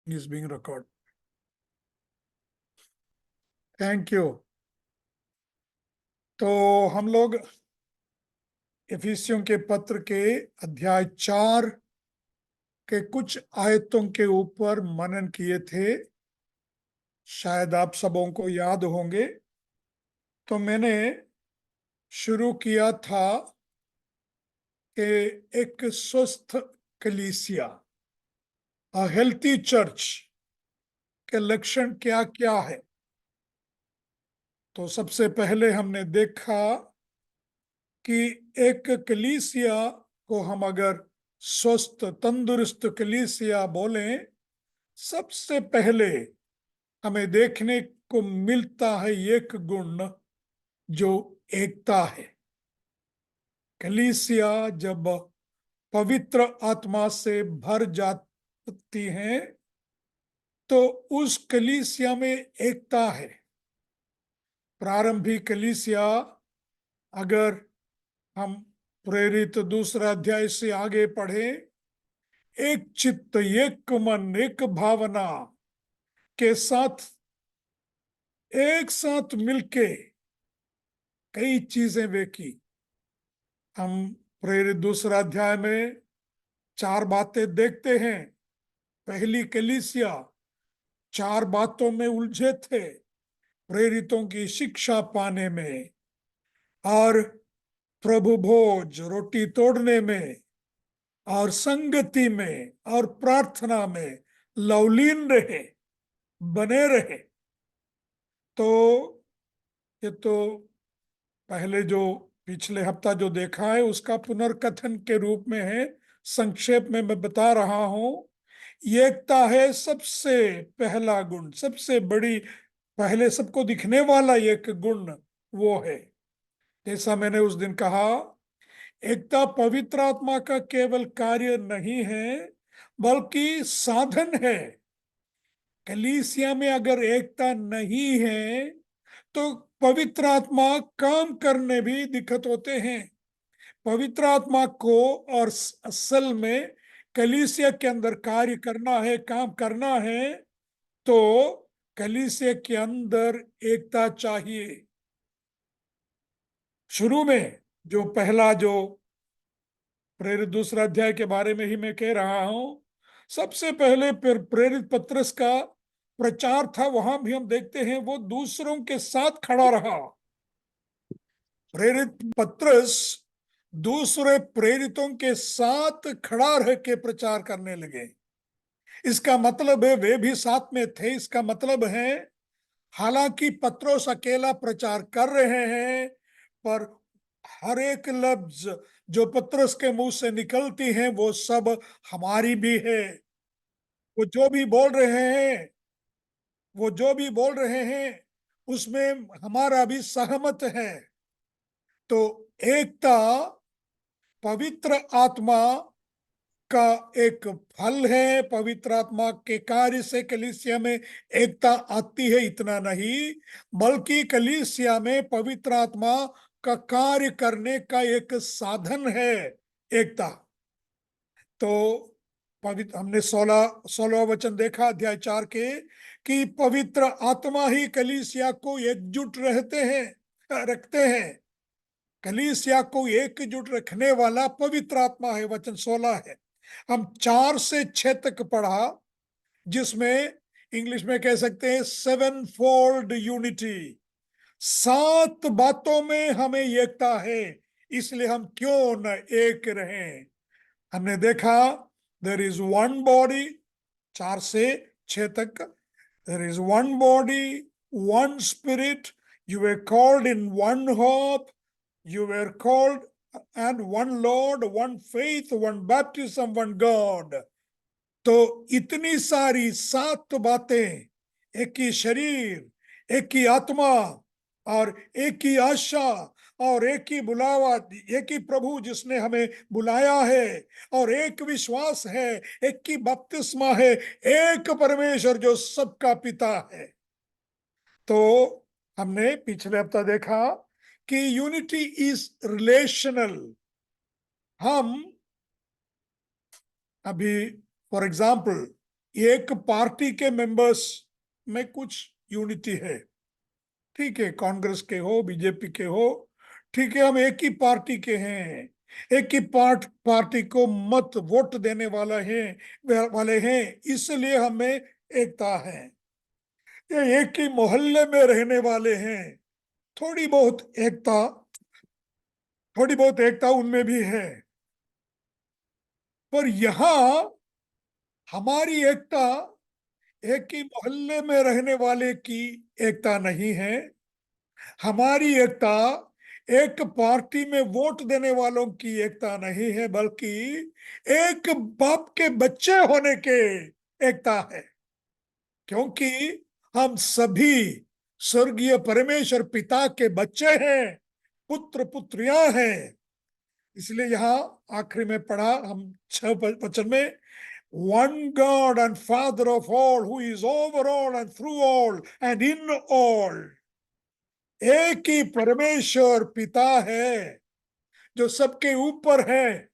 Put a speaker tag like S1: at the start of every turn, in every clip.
S1: is being recorded. Thank you. तो हम लोग इफिसियों के पत्र के अध्याय 4 के कुछ आयतों के ऊपर मनन किए थे, शायद आप सबों को याद होंगे। तो मैंने शुरू किया था कि एक स्वस्थ कलीसिया, अ हेल्थी चर्च के लक्षण क्या क्या है। तो सबसे पहले हमने देखा कि एक कलीसिया को हम अगर स्वस्थ तंदुरुस्त कलीसिया बोलें, सबसे पहले हमें देखने को मिलता है एक गुण जो एकता है। कलीसिया जब पवित्र आत्मा से भर जाती है तो उस कलीसिया में एकता है। प्रारंभिक कलीसिया, अगर हम प्रेरित दूसरा अध्याय से आगे पढ़े, एक चित्त, एक मन, एक भावना के साथ एक साथ मिलके कई चीजें वे की। हम प्रेरित दूसरा अध्याय में 4 बातें देखते हैं। पहली कलीसिया 4 बातों में उलझे थे, प्रेरितों की शिक्षा पाने में और प्रभु भोज रोटी तोड़ने में और संगति में और प्रार्थना में लवलीन रहे, बने रहे। तो ये तो पहले जो पिछले हफ्ता जो देखा है उसका पुनर्कथन के रूप में है, संक्षेप में मैं बता रहा हूं। एकता है सबसे पहला गुण, सबसे बड़ी, पहले सबको दिखने वाला एक गुण वो है। जैसा मैंने उस दिन कहा, एकता पवित्र आत्मा का केवल कार्य नहीं है बल्कि साधन है। कलीसिया में अगर एकता नहीं है तो पवित्र आत्मा काम करने भी दिक्कत होते हैं। पवित्र आत्मा को और असल में कलीसिया के अंदर कार्य करना है, काम करना है, तो कलीसिया के अंदर एकता चाहिए। शुरू में जो पहला जो प्रेरित दूसरा अध्याय के बारे में ही मैं कह रहा हूं, सबसे पहले प्रेरित पत्रस का प्रचार था। वहां भी हम देखते हैं वो दूसरों के साथ खड़ा रहा। प्रेरित पत्रस दूसरे प्रेरितों के साथ खड़ा रह के प्रचार करने लगे। इसका मतलब है वे भी साथ में थे। इसका मतलब है हालांकि पत्रोस अकेला प्रचार कर रहे हैं, पर हर एक लफ्ज जो पत्रस के मुंह से निकलती हैं वो सब हमारी भी है। वो जो भी बोल रहे हैं, वो जो भी बोल रहे हैं उसमें हमारा भी सहमत है। तो एकता पवित्र आत्मा का एक फल है। पवित्र आत्मा के कार्य से कलीसिया में एकता आती है। इतना नहीं, बल्कि कलीसिया में पवित्र आत्मा का कार्य करने का एक साधन है एकता। तो पवित्र हमने 16वां वचन देखा अध्याय 4 के, कि पवित्र आत्मा ही कलीसिया को एकजुट रखते हैं। कलीसिया को एकजुट रखने वाला पवित्र आत्मा है, वचन 16 है। हम 4 से 6 तक पढ़ा, जिसमें इंग्लिश में कह सकते हैं 7 फोल्ड यूनिटी। 7 बातों में हमें एकता है, इसलिए हम क्यों न एक रहें। हमने देखा देयर इज वन बॉडी, 4 से 6 तक। There is one body, one spirit, you were called in one hope, you were called, and one Lord, one faith, one baptism, one God। तो इतनी सारी 7 बातें, एक ही शरीर, एक ही आत्मा और एक ही आशा और एक ही बुलावा, एक ही प्रभु जिसने हमें बुलाया है, और एक विश्वास है, एक ही बपतिस्मा है, एक परमेश्वर जो सबका पिता है। तो हमने पिछले हफ्ता देखा कि यूनिटी इज रिलेशनल। हम अभी फॉर एग्जाम्पल एक पार्टी के मेंबर्स में कुछ यूनिटी है, ठीक है, कांग्रेस के हो, बीजेपी के हो, ठीक है, हम एक ही पार्टी के हैं, एक ही पार्टी को मत वोट देने वाले हैं, इसलिए हमें एकता है। ये एक ही मोहल्ले में रहने वाले हैं, थोड़ी बहुत एकता, थोड़ी बहुत एकता उनमें भी है, पर यहां हमारी एकता एक ही मोहल्ले में रहने वाले की एकता नहीं है। हमारी एकता एक पार्टी में वोट देने वालों की एकता नहीं है, बल्कि एक बाप के बच्चे होने के एकता है। क्योंकि हम सभी स्वर्गीय परमेश्वर पिता के बच्चे हैं, पुत्र पुत्रियां हैं। इसलिए यहां आखिरी में पढ़ा हम 6 वचन में, one God and father of all, who is over all and through all and in all. एक ही परमेश्वर पिता है जो सबके ऊपर है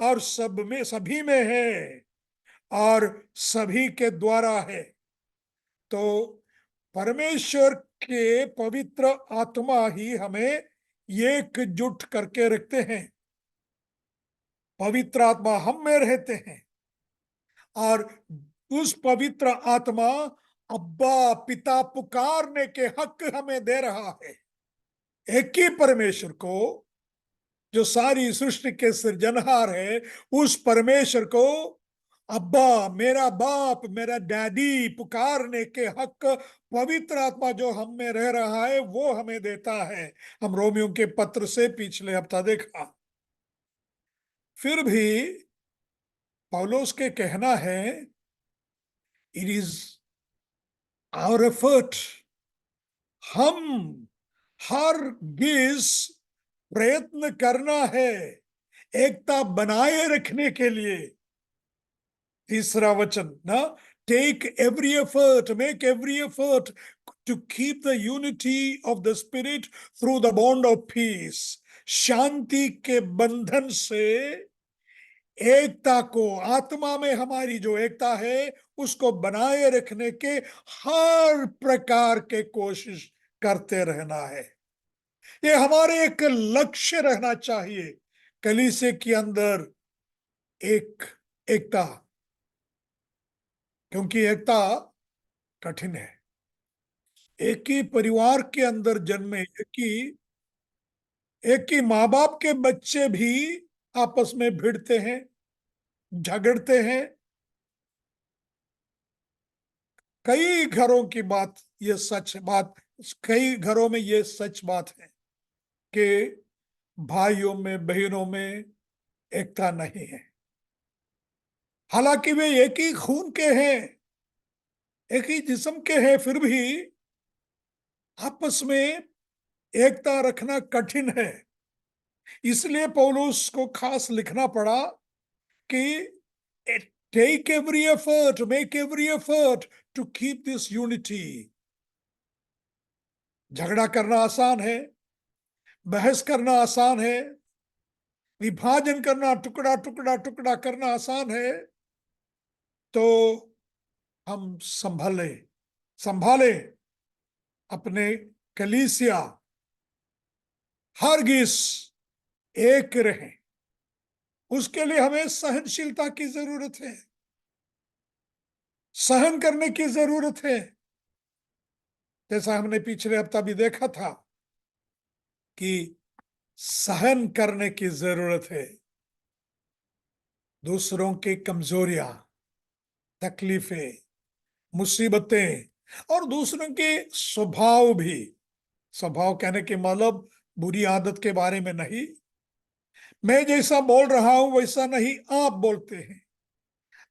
S1: और सब में, सभी में है और सभी के द्वारा है। तो परमेश्वर के पवित्र आत्मा ही हमें एकजुट करके रखते हैं। पवित्र आत्मा हम में रहते हैं और उस पवित्र आत्मा अब्बा पिता पुकारने के हक हमें दे रहा है। एक ही परमेश्वर को, जो सारी सृष्टि के सृजनहार है, उस परमेश्वर को अब्बा, मेरा बाप, मेरा डैडी पुकारने के हक पवित्र आत्मा जो हम में रह रहा है वो हमें देता है। हम रोमियो के पत्र से पिछले हफ्ता देखा। फिर भी पौलुस के कहना है, इट इज आवर एफर्ट, हम हर गिज प्रयत्न करना है एकता बनाए रखने के लिए। तीसरा वचन ना, take every effort, make every effort to keep the unity of the spirit through the bond of peace. शांति के बंधन से एकता को, आत्मा में हमारी जो एकता है उसको बनाए रखने के हर प्रकार के कोशिश करते रहना है। ये हमारे एक लक्ष्य रहना चाहिए कलीसिया के अंदर, एक एकता। क्योंकि एकता कठिन है। एक ही परिवार के अंदर जन्मे एक ही माँ बाप के बच्चे भी आपस में भिड़ते हैं, झगड़ते हैं। कई घरों की बात, ये सच बात, कई घरों में ये सच बात है कि भाइयों में बहनों में एकता नहीं है। हालांकि वे एक ही खून के हैं, एक ही जिस्म के हैं, फिर भी आपस में एकता रखना कठिन है। इसलिए पौलुस को खास लिखना पड़ा कि take every effort, make every effort to keep this unity. झगड़ा करना आसान है, बहस करना आसान है, विभाजन करना, टुकड़ा टुकड़ा टुकड़ा करना आसान है। तो हम संभाले संभाले अपने कलीसिया, हरगिज एक रहे। उसके लिए हमें सहनशीलता की जरूरत है, सहन करने की जरूरत है। जैसा हमने पिछले हफ्ता भी देखा था कि सहन करने की जरूरत है। दूसरों की कमजोरियां, तकलीफें, मुसीबतें और दूसरों के स्वभाव भी, स्वभाव कहने के मतलब बुरी आदत के बारे में नहीं, मैं जैसा बोल रहा हूं वैसा नहीं आप बोलते हैं।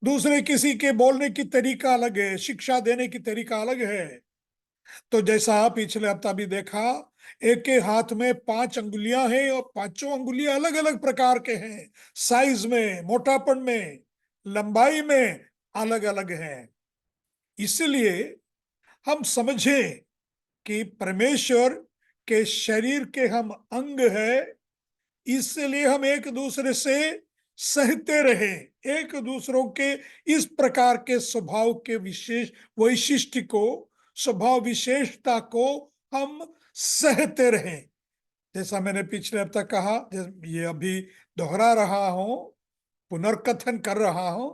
S1: दूसरे किसी के बोलने की तरीका अलग है, शिक्षा देने की तरीका अलग है। तो जैसा पिछले हफ्ता भी देखा, एक के हाथ में 5 अंगुलियां हैं और पांचों अंगुलियां अलग अलग प्रकार के हैं, साइज में, मोटापन में, लंबाई में अलग अलग हैं। इसलिए हम समझें कि परमेश्वर के शरीर के हम अंग है, इसलिए हम एक दूसरे से सहते रहे, एक दूसरों के इस प्रकार के स्वभाव के विशेष वैशिष्ट्य को, स्वभाव विशेषता को हम सहते रहे। जैसा मैंने पिछले हफ्ता कहा, ये अभी दोहरा रहा हूं, पुनर्कथन कर रहा हूं।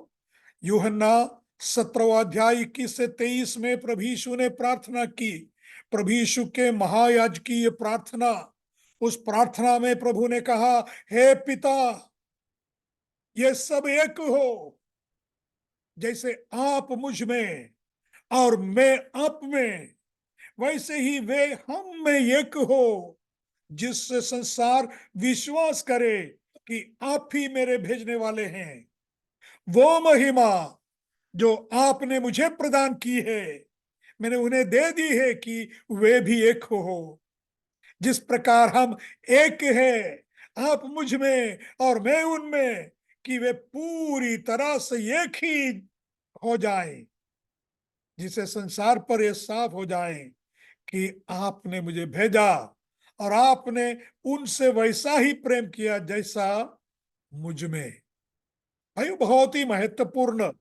S1: यूहन्ना 17वां अध्याय 21 से 23 में प्रभु यीशु ने प्रार्थना की। प्रभु यीशु के महायाजकीय प्रार्थना, उस प्रार्थना में प्रभु ने कहा, हे पिता, ये सब एक हो, जैसे आप मुझ में और मैं आप में, वैसे ही वे हम में एक हो, जिससे संसार विश्वास करे कि आप ही मेरे भेजने वाले हैं। वो महिमा जो आपने मुझे प्रदान की है, मैंने उन्हें दे दी है कि वे भी एक हो, जिस प्रकार हम एक हैं, आप मुझ में और मैं उनमें, कि वे पूरी तरह से एक ही हो जाएं, जिसे संसार पर यह साफ हो जाए कि आपने मुझे भेजा और आपने उनसे वैसा ही प्रेम किया जैसा मुझ में। भाई, बहुत ही महत्वपूर्ण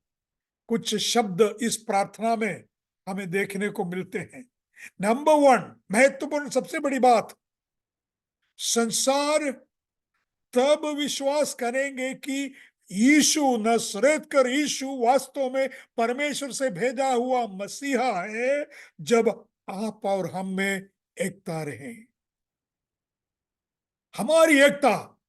S1: कुछ शब्द इस प्रार्थना में हमें देखने को मिलते हैं। नंबर वन, महत्वपूर्ण सबसे बड़ी बात, संसार तब विश्वास करेंगे कि यीशु, नसरत कर यीशु वास्तव में परमेश्वर से भेजा हुआ मसीहा है, जब आप और हम में एकता रहे। हमारी एकता,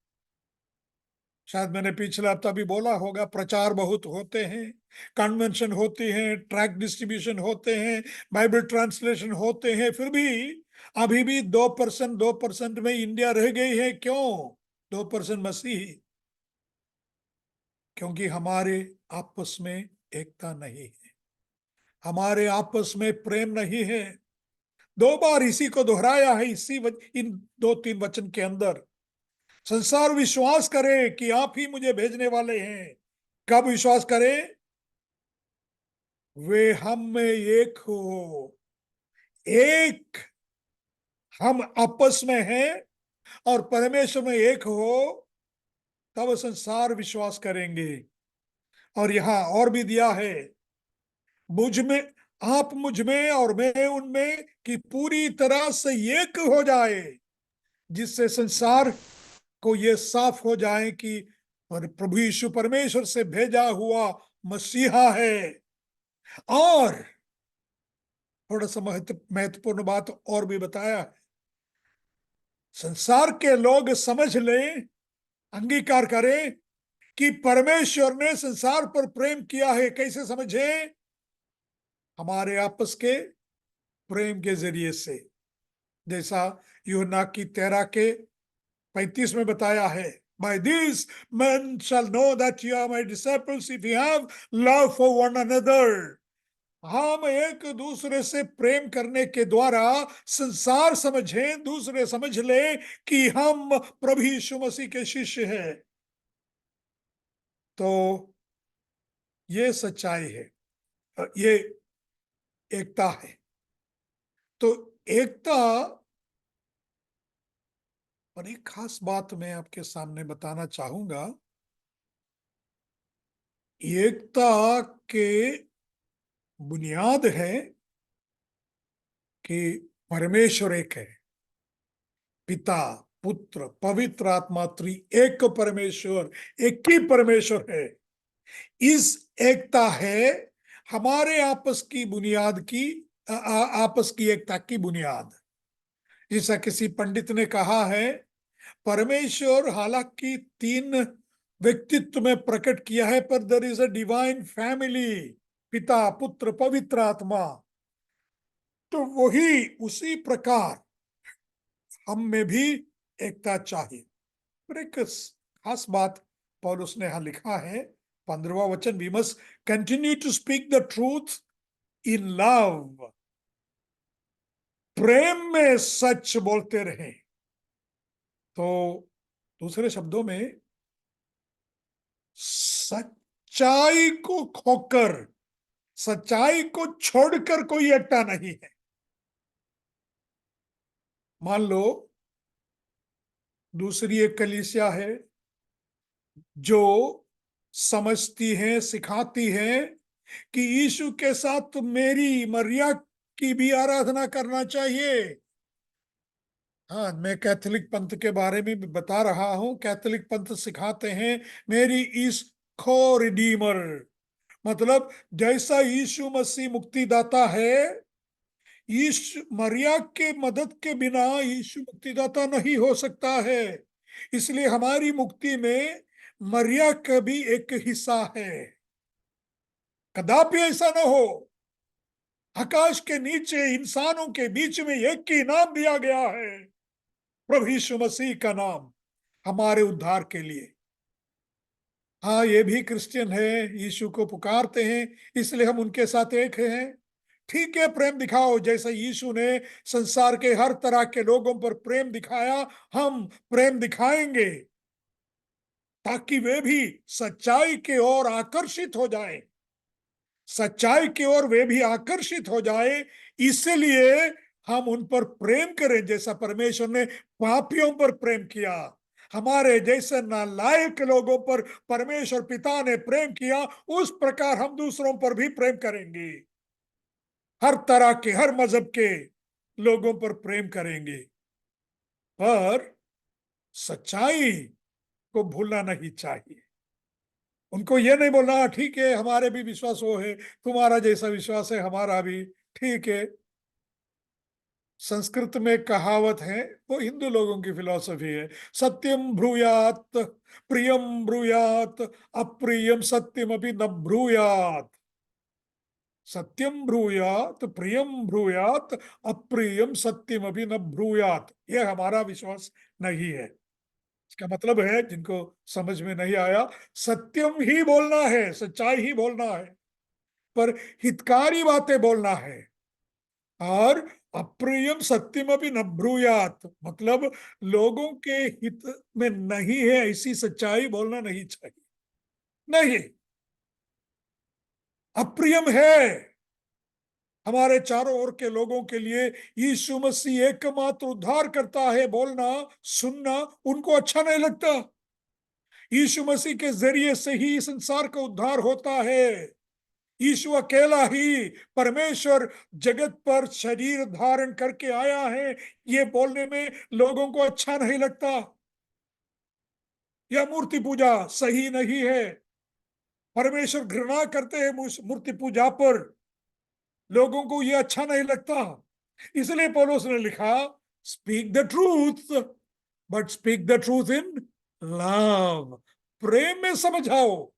S1: शायद मैंने पिछला हफ्ता भी बोला होगा, प्रचार बहुत होते हैं, कन्वेंशन होती हैं, ट्रैक डिस्ट्रीब्यूशन होते हैं, बाइबल ट्रांसलेशन होते हैं, फिर भी अभी भी 2% में इंडिया रह गई है। क्यों 2% मसीही? क्योंकि हमारे आपस में एकता नहीं है, हमारे आपस में प्रेम नहीं है। 2 बार इसी को दोहराया है इन 2-3 वचन के अंदर। संसार विश्वास करे कि आप ही मुझे भेजने वाले हैं। कब विश्वास करे? वे हम में एक हो, एक हम आपस में हैं और परमेश्वर में एक हो, तब संसार विश्वास करेंगे। और यहां और भी दिया है, मुझ में, आप मुझ में और मैं उनमें, कि पूरी तरह से एक हो जाए, जिससे संसार को यह साफ हो जाए कि प्रभु यीशु परमेश्वर से भेजा हुआ मसीहा है। और थोड़ा सा महत्वपूर्ण बात और भी बताया है, संसार के लोग समझ लें, अंगीकार करें कि परमेश्वर ने संसार पर प्रेम किया है। कैसे समझे? हमारे आपस के प्रेम के जरिए से, जैसा यूहन्ना की 13:35 में बताया है, by this men shall know that you are my disciples if you have love for one another। हम एक दूसरे से प्रेम करने के द्वारा संसार समझें, दूसरे समझ ले कि हम प्रभु यीशु मसीह के शिष्य हैं। तो ये सच्चाई है, ये एकता है। तो एकता, और एक खास बात मैं आपके सामने बताना चाहूंगा, एकता के बुनियाद है कि परमेश्वर एक है, पिता, पुत्र, पवित्र आत्मा, एक परमेश्वर, एक ही परमेश्वर है। इस एकता है हमारे आपस की बुनियाद की, आपस की एकता की बुनियाद। जैसा किसी पंडित ने कहा है, परमेश्वर हालांकि 3 व्यक्तित्व में प्रकट किया है, पर there is a divine family, पिता, पुत्र, पवित्र आत्मा। तो वही उसी प्रकार हम में भी एकता चाहिए। पर एक खास बात पौलुस ने यहां लिखा है, 15वां वचन, we must continue to speak the truth in love. प्रेम में सच बोलते रहे। तो दूसरे शब्दों में, सच्चाई को खोकर, सच्चाई को छोड़कर कोई एकता नहीं है। मान लो दूसरी एक कलीसिया है, जो समझती हैं, सिखाती हैं कि यीशु के साथ मेरी मरिया की भी आराधना करना चाहिए। हाँ, मैं कैथोलिक पंथ के बारे में भी बता रहा हूं। कैथोलिक पंथ सिखाते हैं मेरी इस खो रिडीमर, मतलब जैसा यीशु मसीह मुक्तिदाता है, यीशु मरिया के मदद के बिना यीशु मुक्तिदाता नहीं हो सकता है। इसलिए हमारी मुक्ति में मरिया का भी एक हिस्सा है। कदापि ऐसा न हो। आकाश के नीचे इंसानों के बीच में एक ही नाम दिया गया है, प्रभु यीशु मसीह का नाम, हमारे उद्धार के लिए। हाँ, ये भी क्रिश्चियन है, यीशु को पुकारते हैं, इसलिए हम उनके साथ एक हैं। ठीक है, प्रेम दिखाओ जैसे यीशु ने संसार के हर तरह के लोगों पर प्रेम दिखाया, हम प्रेम दिखाएंगे ताकि वे भी सच्चाई की ओर आकर्षित हो जाएं। सच्चाई की ओर वे भी आकर्षित हो जाए, इसलिए हम उन पर प्रेम करें जैसा परमेश्वर ने पापियों पर प्रेम किया। हमारे जैसे नालायक लोगों पर परमेश्वर पिता ने प्रेम किया, उस प्रकार हम दूसरों पर भी प्रेम करेंगे। हर तरह के, हर मजहब के लोगों पर प्रेम करेंगे, पर सच्चाई को भूलना नहीं चाहिए। उनको ये नहीं बोलना ठीक है हमारे भी विश्वास वो है, तुम्हारा जैसा विश्वास है हमारा भी, ठीक है। संस्कृत में कहावत है, वो हिंदू लोगों की फिलॉसफी है, सत्यम ब्रूयात प्रियम ब्रूयात अप्रियम सत्यम अभी न ब्रूयात। सत्यम ब्रूयात प्रियम ब्रूयात अप्रियम सत्यम अभी न ब्रूयात, ये हमारा विश्वास नहीं है। इसका मतलब है, जिनको समझ में नहीं आया, सत्यम ही बोलना है, सच्चाई ही बोलना है, पर हितकारी बातें बोलना है। और अप्रियम सत्यम अभी न ब्रूयात, मतलब लोगों के हित में नहीं है ऐसी सच्चाई बोलना नहीं चाहिए। नहीं, अप्रियम है हमारे चारों ओर के लोगों के लिए यीशु मसीह एकमात्र उद्धार करता है बोलना, सुनना उनको अच्छा नहीं लगता। यीशु मसीह के जरिए से ही संसार का उद्धार होता है। यीशु अकेला ही परमेश्वर जगत पर शरीर धारण करके आया है, ये बोलने में लोगों को अच्छा नहीं लगता। यह मूर्ति पूजा सही नहीं है। परमेश्वर घृणा करते हैं मूर्ति पूजा पर, लोगों को यह अच्छा नहीं लगता। इसलिए पौलुस ने लिखा, speak the truth but speak the truth in love. प्रेम में समझाओ।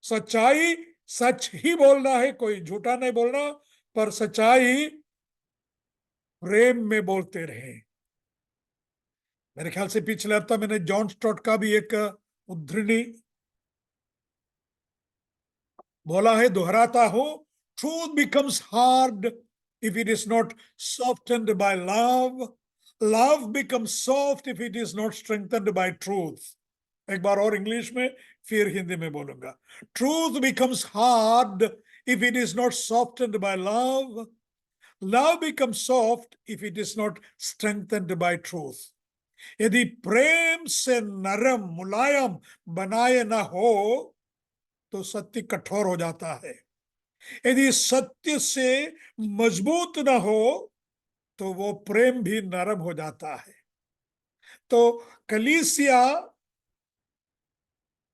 S1: सच्चाई सच ही बोलना है, कोई झूठा नहीं बोलना, पर सच्चाई प्रेम में बोलते रहे। मेरे ख्याल से पिछले हफ्ता मैंने जॉन स्टॉट का भी एक उद्धृणी बोला है, दोहराता हूं, truth becomes hard if it is not softened by love, love becomes soft if it is not strengthened by truth. एक बार और इंग्लिश में, फिर हिंदी में बोलूंगा। Truth becomes hard if it is not softened by love, love becomes soft if it is not strengthened by truth. यदि प्रेम से नरम मुलायम बनाए ना हो तो सत्य कठोर हो जाता है। यदि सत्य से मजबूत ना हो तो वो प्रेम भी नरम हो जाता है। तो कलीसिया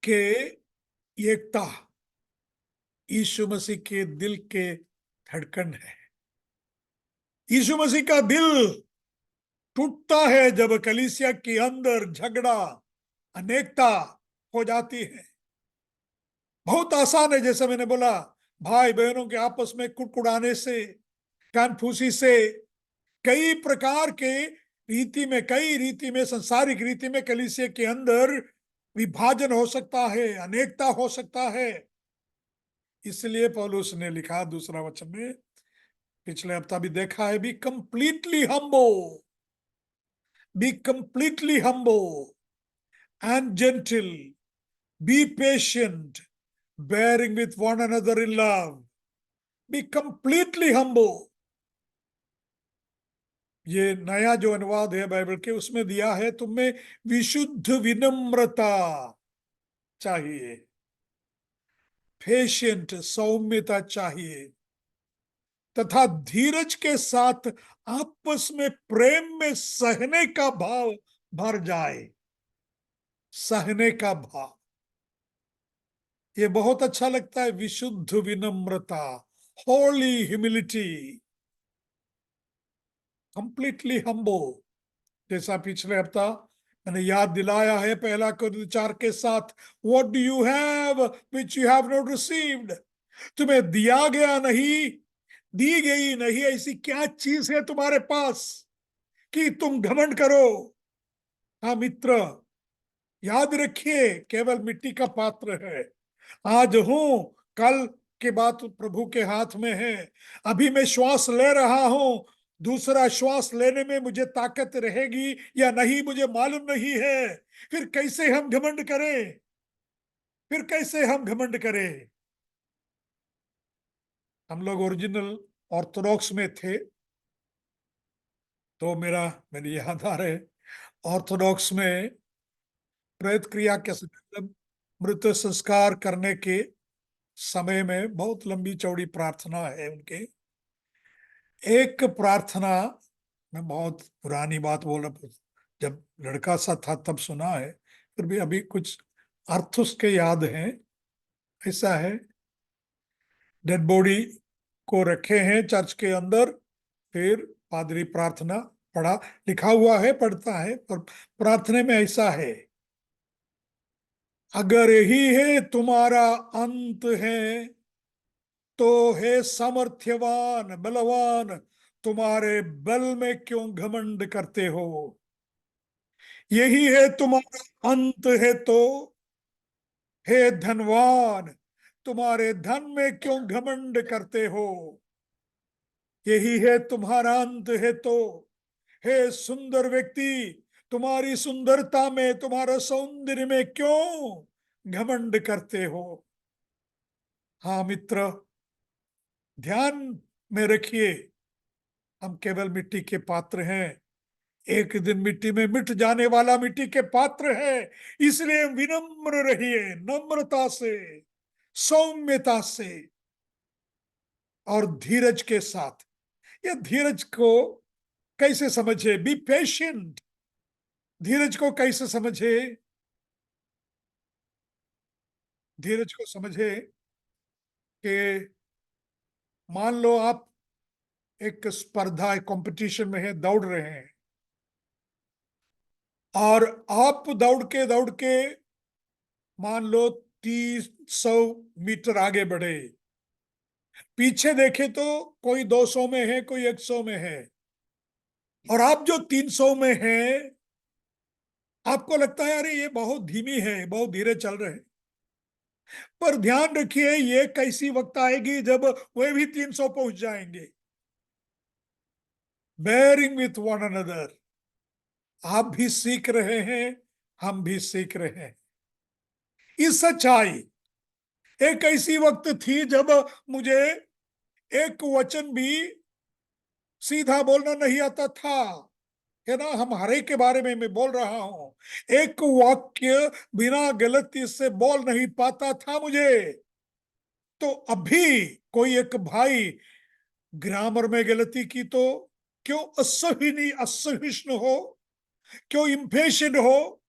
S1: के एकता यीशु मसीह के दिल के धड़कन है। यीशु मसीह का दिल टूटता है जब कलीसिया के अंदर झगड़ा, अनेकता हो जाती है। बहुत आसान है, जैसे मैंने बोला, भाई बहनों के आपस में कुड़कुड़ाने से, कानफूसी से, कई प्रकार के रीति में, कई रीति में, संसारिक रीति में कलीसिया के अंदर विभाजन हो सकता है, अनेकता हो सकता है। इसलिए पौलुस ने लिखा दूसरा वचन में, पिछले हफ्ता भी देखा है, be completely humble and gentle, be patient, bearing with one another in love, be completely humble। ये नया जो अनुवाद है बाइबल के, उसमें दिया है, तुम में विशुद्ध विनम्रता, चाहिए, पेशेंट सौम्यता चाहिए, तथा धीरज के साथ आपस में प्रेम में सहने का भाव भर जाए। सहने का भाव, ये बहुत अच्छा लगता है। विशुद्ध विनम्रता, होली ह्यूमिलिटी, कंप्लीटली हम्बल। जैसा पिछले हफ्ता मैंने याद दिलाया है पहला कोरिन्थियों 4 के साथ, what do you have which you have not received. तुम्हें दिया गया नहीं, दी गई नहीं, ऐसी क्या चीज है तुम्हारे पास कि तुम घमंड करो। हाँ मित्र, याद रखिए, केवल मिट्टी का पात्र है। आज हूं, कल की बात प्रभु के हाथ में है। अभी मैं श्वास ले रहा हूं, दूसरा श्वास लेने में मुझे ताकत रहेगी या नहीं मुझे मालूम नहीं है। फिर कैसे हम घमंड करें, फिर कैसे हम घमंड करें। हम लोग ओरिजिनल ऑर्थोडॉक्स में थे, तो मेरी याद आ रहे, ऑर्थोडॉक्स में प्रेत क्रिया के समय, मृत संस्कार करने के समय में बहुत लंबी चौड़ी प्रार्थना है उनके। एक प्रार्थना, मैं बहुत पुरानी बात बोल रहा हूँ, जब लड़का सा था तब सुना है, फिर भी अभी कुछ अर्थ उसके याद हैं। ऐसा है, डेड बॉडी को रखे हैं चर्च के अंदर, फिर पादरी प्रार्थना पढ़ा, लिखा हुआ है, पढ़ता है, पर प्रार्थना में ऐसा है, अगर यही है तुम्हारा अंत है, तो हे सामर्थ्यवान बलवान, तुम्हारे बल में क्यों घमंड करते हो। यही है तुम्हारा अंत है, तो हे धनवान, तुम्हारे धन में क्यों घमंड करते हो। यही है तुम्हारा अंत है, तो हे सुंदर व्यक्ति, तुम्हारी सुंदरता में, तुम्हारा सौंदर्य में क्यों घमंड करते हो। हाँ मित्र, ध्यान में रखिए, हम केवल मिट्टी के पात्र हैं, एक दिन मिट्टी में मिट जाने वाला मिट्टी के पात्र है। इसलिए विनम्र रहिए, नम्रता से, सौम्यता से और धीरज के साथ। यह धीरज को कैसे समझे, बी पेशेंट। धीरज को कैसे समझे, धीरज को समझे कि मान लो आप एक स्पर्धा, एक कंपटीशन में है, दौड़ रहे हैं, और आप दौड़ के मान लो 300 मीटर आगे बढ़े, पीछे देखे तो कोई 200 में है, कोई 100 में है, और आप जो 300 में है, आपको लगता है अरे ये बहुत धीमी है, बहुत धीरे चल रहे हैं। पर ध्यान रखिए, ये कैसी वक्त आएगी जब वे भी 300 पहुंच जाएंगे। बेयरिंग विथ वन अनदर, आप भी सीख रहे हैं, हम भी सीख रहे हैं। इस सच्चाई, एक ऐसी वक्त थी जब मुझे एक वचन भी सीधा बोलना नहीं आता था, है ना। हम हरे के बारे में मैं बोल रहा हूं, एक वाक्य बिना गलती से बोल नहीं पाता था मुझे। तो अभी कोई एक भाई ग्रामर में गलती की तो क्यों असहिष्णु हो, क्यों इम्पेशेंट हो।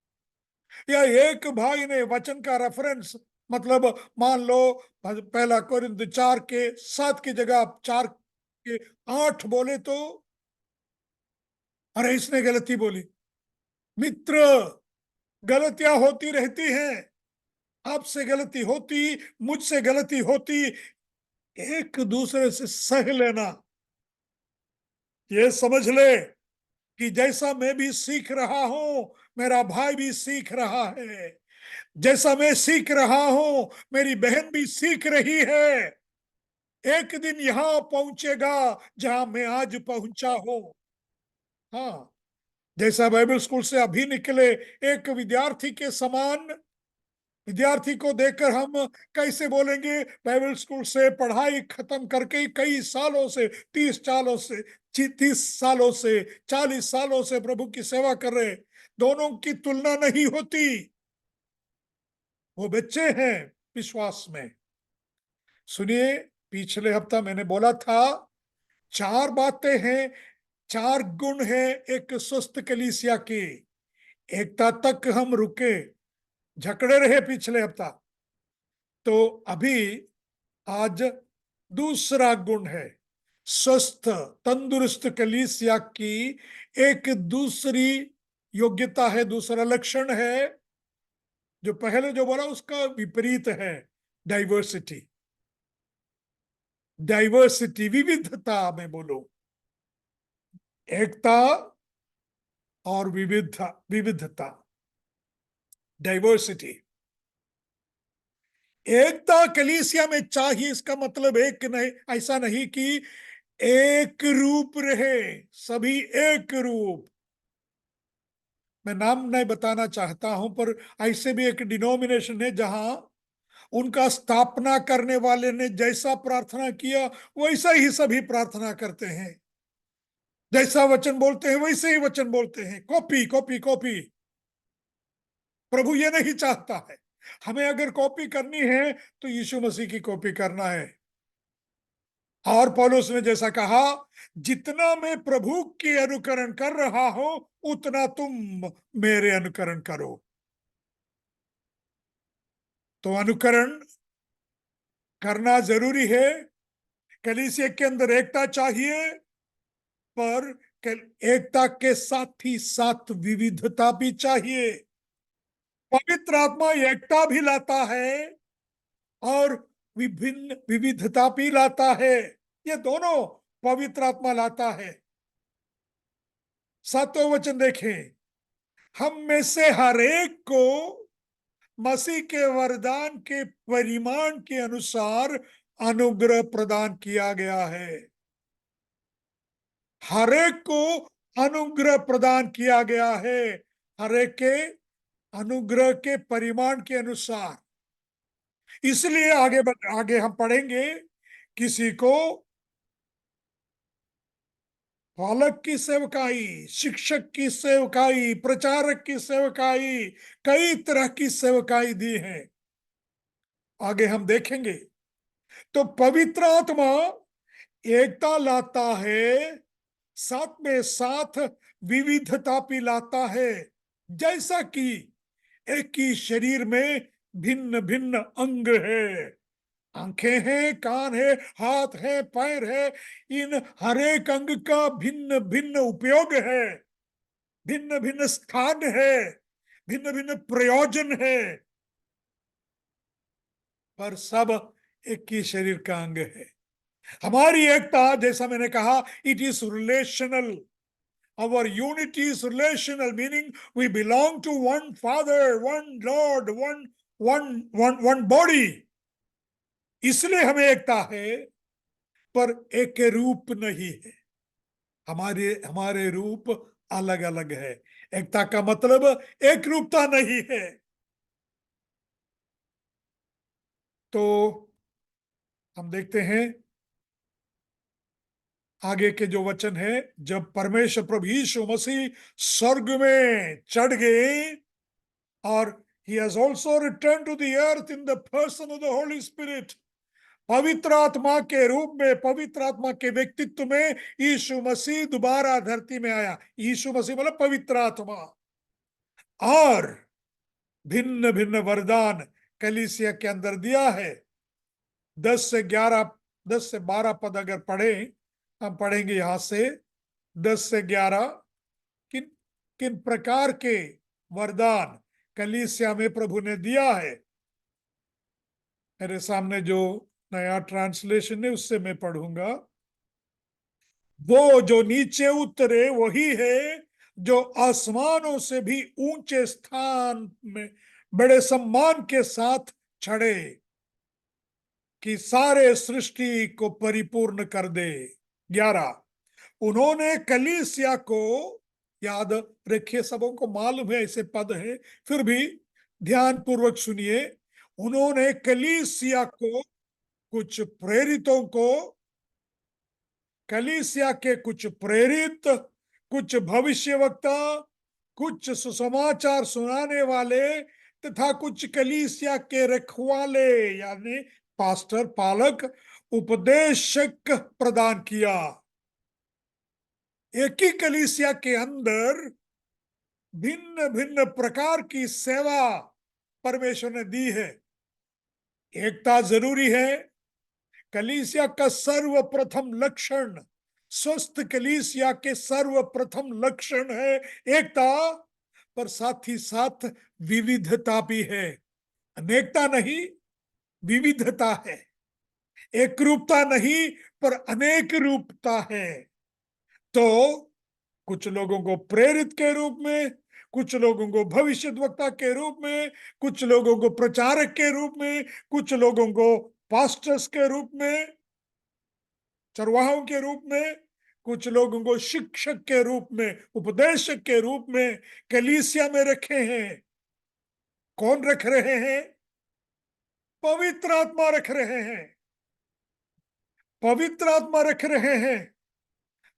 S1: या एक भाई ने वचन का रेफरेंस, मतलब मान लो पहला कोरिन्थ 4:7 की जगह 4:8 बोले तो अरे इसने गलती बोली। मित्र, गलतियां होती रहती हैं, आपसे गलती होती, मुझसे गलती होती, एक दूसरे से सह लेना। ये समझ ले कि जैसा मैं भी सीख रहा हूं, मेरा भाई भी सीख रहा है, जैसा मैं सीख रहा हूं, मेरी बहन भी सीख रही है। एक दिन यहां पहुंचेगा जहां मैं आज पहुंचा हूं। हाँ, जैसा बाइबल स्कूल से अभी निकले एक विद्यार्थी के समान, विद्यार्थी को देखकर हम कैसे बोलेंगे, बाइबल स्कूल से पढ़ाई खत्म करके कई सालों से, 30 सालों से 40 सालों से प्रभु की सेवा कर रहे, दोनों की तुलना नहीं होती। वो बच्चे हैं विश्वास में। सुनिए, पिछले हफ्ता मैंने बोला था 4 बातें हैं, 4 गुण हैं एक स्वस्थ कलीसिया की। एकता तक हम रुके, झगड़े रहे पिछले हफ्ता। तो अभी आज दूसरा गुण है स्वस्थ तंदुरुस्त कलीसिया की। एक दूसरी योग्यता है, दूसरा लक्षण है, जो पहले जो बोला उसका विपरीत है, डाइवर्सिटी। डाइवर्सिटी विविधता में बोलो, एकता और विविधता, डाइवर्सिटी। एकता कलीसिया में चाहिए, इसका मतलब एक नहीं, ऐसा नहीं कि एक रूप रहे, सभी एक रूप। मैं नाम नहीं बताना चाहता हूं, पर ऐसे भी एक डिनोमिनेशन है जहां उनका स्थापना करने वाले ने जैसा प्रार्थना किया वैसा ही सभी प्रार्थना करते हैं, जैसा वचन बोलते हैं वैसे ही वचन बोलते हैं, कॉपी कॉपी कॉपी। प्रभु ये नहीं चाहता है। हमें अगर कॉपी करनी है तो यीशु मसीह की कॉपी करना है। और पौलुस ने जैसा कहा, जितना मैं प्रभु की अनुकरण कर रहा हूं उतना तुम मेरे अनुकरण करो। तो अनुकरण करना जरूरी है। कलीसिया के अंदर एकता चाहिए, पर एकता के साथ ही साथ विविधता भी चाहिए। पवित्र आत्मा एकता भी लाता है और विभिन्न विविधता भी लाता है। ये दोनों पवित्र आत्मा लाता है। 7वां वचन देखें, हम में से हर एक को मसीह के वरदान के परिमाण के अनुसार अनुग्रह प्रदान किया गया है। हर एक को अनुग्रह प्रदान किया गया है, हर एक के अनुग्रह के परिमाण के अनुसार। इसलिए आगे हम पढ़ेंगे, किसी को पालक की सेवकाई, शिक्षक की सेवकाई, प्रचारक की सेवकाई, कई तरह की सेवकाई दी है। आगे हम देखेंगे। तो पवित्र आत्मा एकता लाता है, साथ में साथ विविधता भी लाता है। जैसा कि एक ही शरीर में भिन्न भिन्न अंग है, आंखें हैं, कान है, हाथ है, पैर है, इन हर एक अंग का भिन्न भिन्न उपयोग है, भिन्न भिन्न स्थान है, भिन्न भिन्न प्रयोजन है, पर सब एक ही शरीर का अंग है। हमारी एकता, जैसा मैंने कहा, it is relational. Our unity is relational, meaning we belong to one Father, one Lord, one body. इसलिए हमें एकता है, पर एक रूप नहीं है। हमारे हमारे रूप अलग अलग है। एकता का मतलब एक रूपता नहीं है। तो हम देखते हैं आगे के जो वचन है, जब परमेश्वर प्रभु यीशु मसीह स्वर्ग में चढ़ गए, और he has also returned to the earth in the person of the Holy Spirit, पवित्र आत्मा के रूप में, पवित्र आत्मा के व्यक्तित्व में यीशु मसीह दोबारा धरती में आया। यीशु मसीह मतलब पवित्र आत्मा। और भिन्न भिन्न वरदान कलीसिया के अंदर दिया है। 10 से 12 पद अगर पढ़े, हम पढ़ेंगे यहां से 10 से 11, किन किन प्रकार के वरदान कलीसिया में प्रभु ने दिया है। मेरे सामने जो नया ट्रांसलेशन है उससे मैं पढ़ूंगा। वो जो नीचे उतरे वही है जो आसमानों से भी ऊंचे स्थान में बड़े सम्मान के साथ चढ़े, कि सारे सृष्टि को परिपूर्ण कर दे। 11, उन्होंने कलीसिया को, याद रखिए, सबों को मालूम है ऐसे पद है, फिर भी ध्यान पूर्वक सुनिए। उन्होंने कलीसिया को, कुछ प्रेरितों को, कलीसिया के कुछ प्रेरित, कुछ भविष्यवक्ता, कुछ सुसमाचार सुनाने वाले, तथा कुछ कलीसिया के रखवाले यानी पास्टर, पालक, उपदेशक प्रदान किया। एक ही कलीसिया के अंदर भिन्न भिन्न प्रकार की सेवा परमेश्वर ने दी है। एकता जरूरी है। कलीसिया का सर्वप्रथम लक्षण, स्वस्थ कलीसिया के सर्वप्रथम लक्षण है एकता, पर साथ ही साथ विविधता भी है। अनेकता नहीं, विविधता है। एक रूपता नहीं, पर अनेक रूपता है। तो कुछ लोगों को प्रेरित के रूप में, कुछ लोगों को भविष्यद्वक्ता के रूप में, कुछ लोगों को प्रचारक के रूप में, कुछ लोगों को पास्टर्स के रूप में, चरवाहों के रूप में, कुछ लोगों को शिक्षक के रूप में, उपदेशक के रूप में कलीसिया में रखे हैं। कौन रख रहे हैं? पवित्र आत्मा रख रहे हैं। पवित्र आत्मा रख रहे हैं।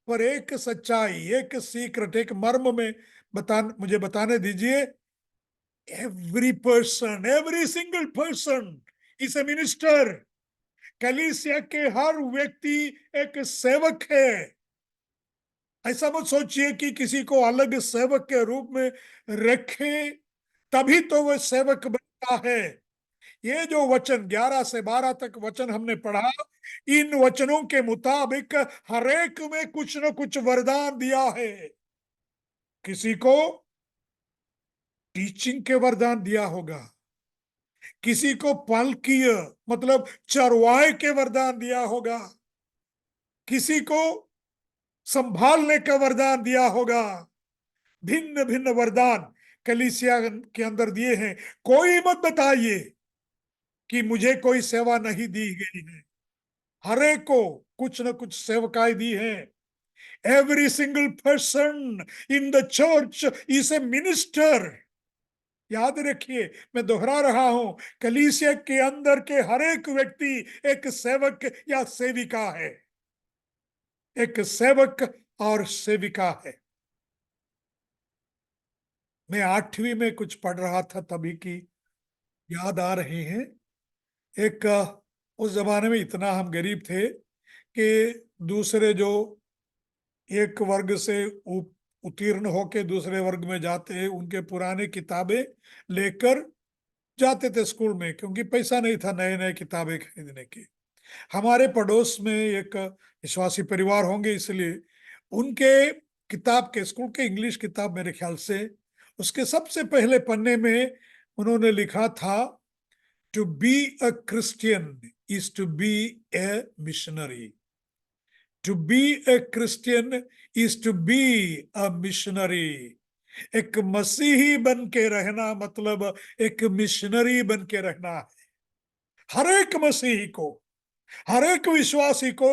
S1: पर एक सच्चाई, एक सीक्रेट, एक मर्म में मुझे बताने दीजिए। Every single person is a minister. कलीसिया के हर व्यक्ति एक सेवक है। ऐसा मत सोचिए कि किसी को अलग सेवक के रूप में रखें तभी तो वह सेवक बनता है। ये जो वचन 11 से 12 तक वचन हमने पढ़ा, इन वचनों के मुताबिक हरेक में कुछ न कुछ वरदान दिया है। किसी को टीचिंग के वरदान दिया होगा, किसी को पालकीय मतलब चरवाहे के वरदान दिया होगा, किसी को संभालने का वरदान दिया होगा। भिन्न भिन्न वरदान कलीसिया के अंदर दिए हैं। कोई मत बताइए कि मुझे कोई सेवा नहीं दी गई है। हरेक को कुछ न कुछ सेवकाई दी है। Every single person in the church is a minister. याद रखिए, मैं दोहरा रहा हूं, कलीसिया के अंदर के हरेक व्यक्ति एक सेवक या सेविका है। एक सेवक और सेविका है। मैं 8वीं में कुछ पढ़ रहा था, तभी की याद आ रही है। एक उस जमाने में इतना हम गरीब थे कि दूसरे जो एक वर्ग से उत्तीर्ण होके दूसरे वर्ग में जाते हैं, उनके पुराने किताबें लेकर जाते थे स्कूल में, क्योंकि पैसा नहीं था नए नए किताबें खरीदने की। हमारे पड़ोस में एक विश्वासी परिवार होंगे, इसलिए उनके किताब के, स्कूल के इंग्लिश किताब मेरे ख्याल से, उसके सबसे पहले पन्ने में उन्होंने लिखा था, to be a Christian is to be a missionary. To be a Christian is to be a missionary. एक मसीही बन के रहना मतलब एक मिशनरी बन के रहना है। हर एक मसीही को, हर एक विश्वासी को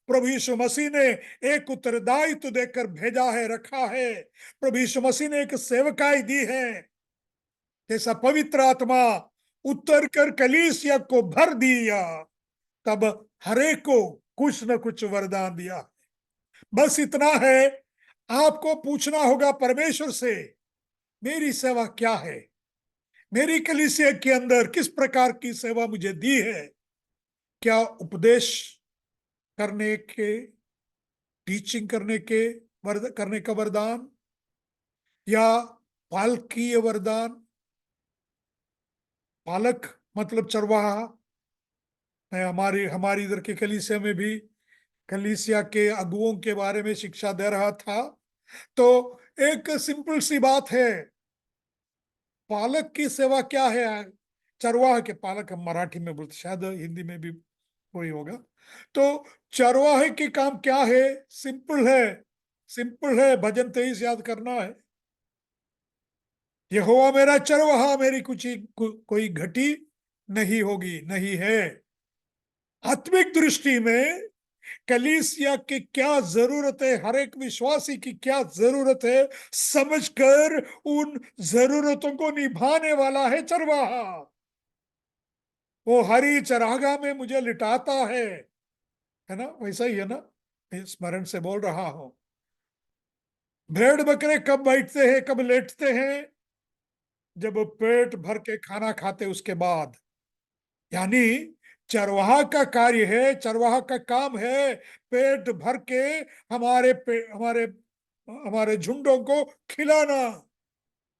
S1: प्रभु यीशु मसीह ने एक उत्तरदायित्व देकर भेजा है, रखा है। प्रभु यीशु मसीह ने एक सेवकाई दी है। जैसा पवित्र आत्मा उतर कर कलीसिया को भर दिया, तब हरेक को कुछ न कुछ वरदान दिया। बस इतना है, आपको पूछना होगा परमेश्वर से, मेरी सेवा क्या है? मेरी कलीसिया के अंदर किस प्रकार की सेवा मुझे दी है? क्या उपदेश करने के, टीचिंग करने का वरदान, या पालकीय वरदान? पालक मतलब चरवाहा। मैं हमारी हमारी इधर के कलीसिया में भी कलीसिया के अगुओं के बारे में शिक्षा दे रहा था। तो एक सिंपल सी बात है, पालक की सेवा क्या है? चरवाहा के पालक हम मराठी में बोलते, शायद हिंदी में भी कोई होगा। तो चरवाहे की काम क्या है? सिंपल है, सिंपल है, भजन 23 याद करना है। यहोवा मेरा चरवाहा, मेरी कोई घटी नहीं होगी, नहीं है। आत्मिक दृष्टि में कलीसिया की क्या जरूरत है, हर एक विश्वासी की क्या जरूरत है, समझकर उन जरूरतों को निभाने वाला है चरवाहा। वो हरी चरागाह में मुझे लिटाता है ना? वैसा ही है ना? मैं स्मरण से बोल रहा हूं। भेड़ बकरे कब बैठते हैं, कब लेटते हैं, जब पेट भर के खाना खाते उसके बाद। यानी चरवाहा का कार्य है, चरवाहा का काम है पेट भर के हमारे हमारे झुंडों को खिलाना,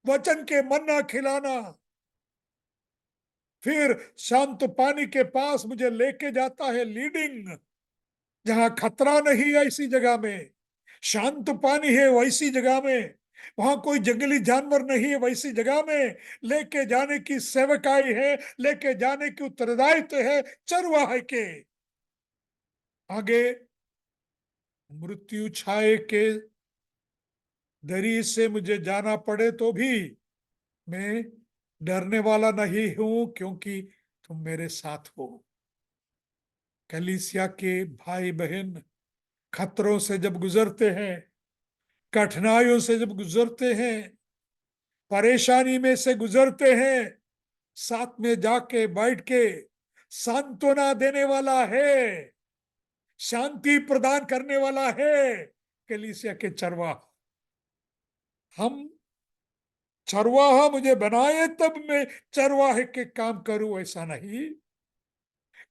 S1: वचन के मन्ना खिलाना। फिर शांत पानी के पास मुझे लेके जाता है लीडिंग, जहां खतरा नहीं है ऐसी जगह में, शांत पानी है वैसी जगह में, वहां कोई जंगली जानवर नहीं है वैसी जगह में लेके जाने की सेवकाई है, लेके जाने की उत्तरदायित्व है चरवाहे के। आगे मृत्यु छाए के दरी से मुझे जाना पड़े तो भी मैं डरने वाला नहीं हूं, क्योंकि तुम मेरे साथ हो। कलीसिया के भाई बहन खतरों से जब गुजरते हैं, कठिनाइयों से जब गुजरते हैं, परेशानी में से गुजरते हैं, साथ में जाके बैठ के सांत्वना देने वाला है, शांति प्रदान करने वाला है कलीसिया के चरवाहा। हम चरवाहा मुझे बनाए तब मैं चरवाहे के काम करूं ऐसा नहीं।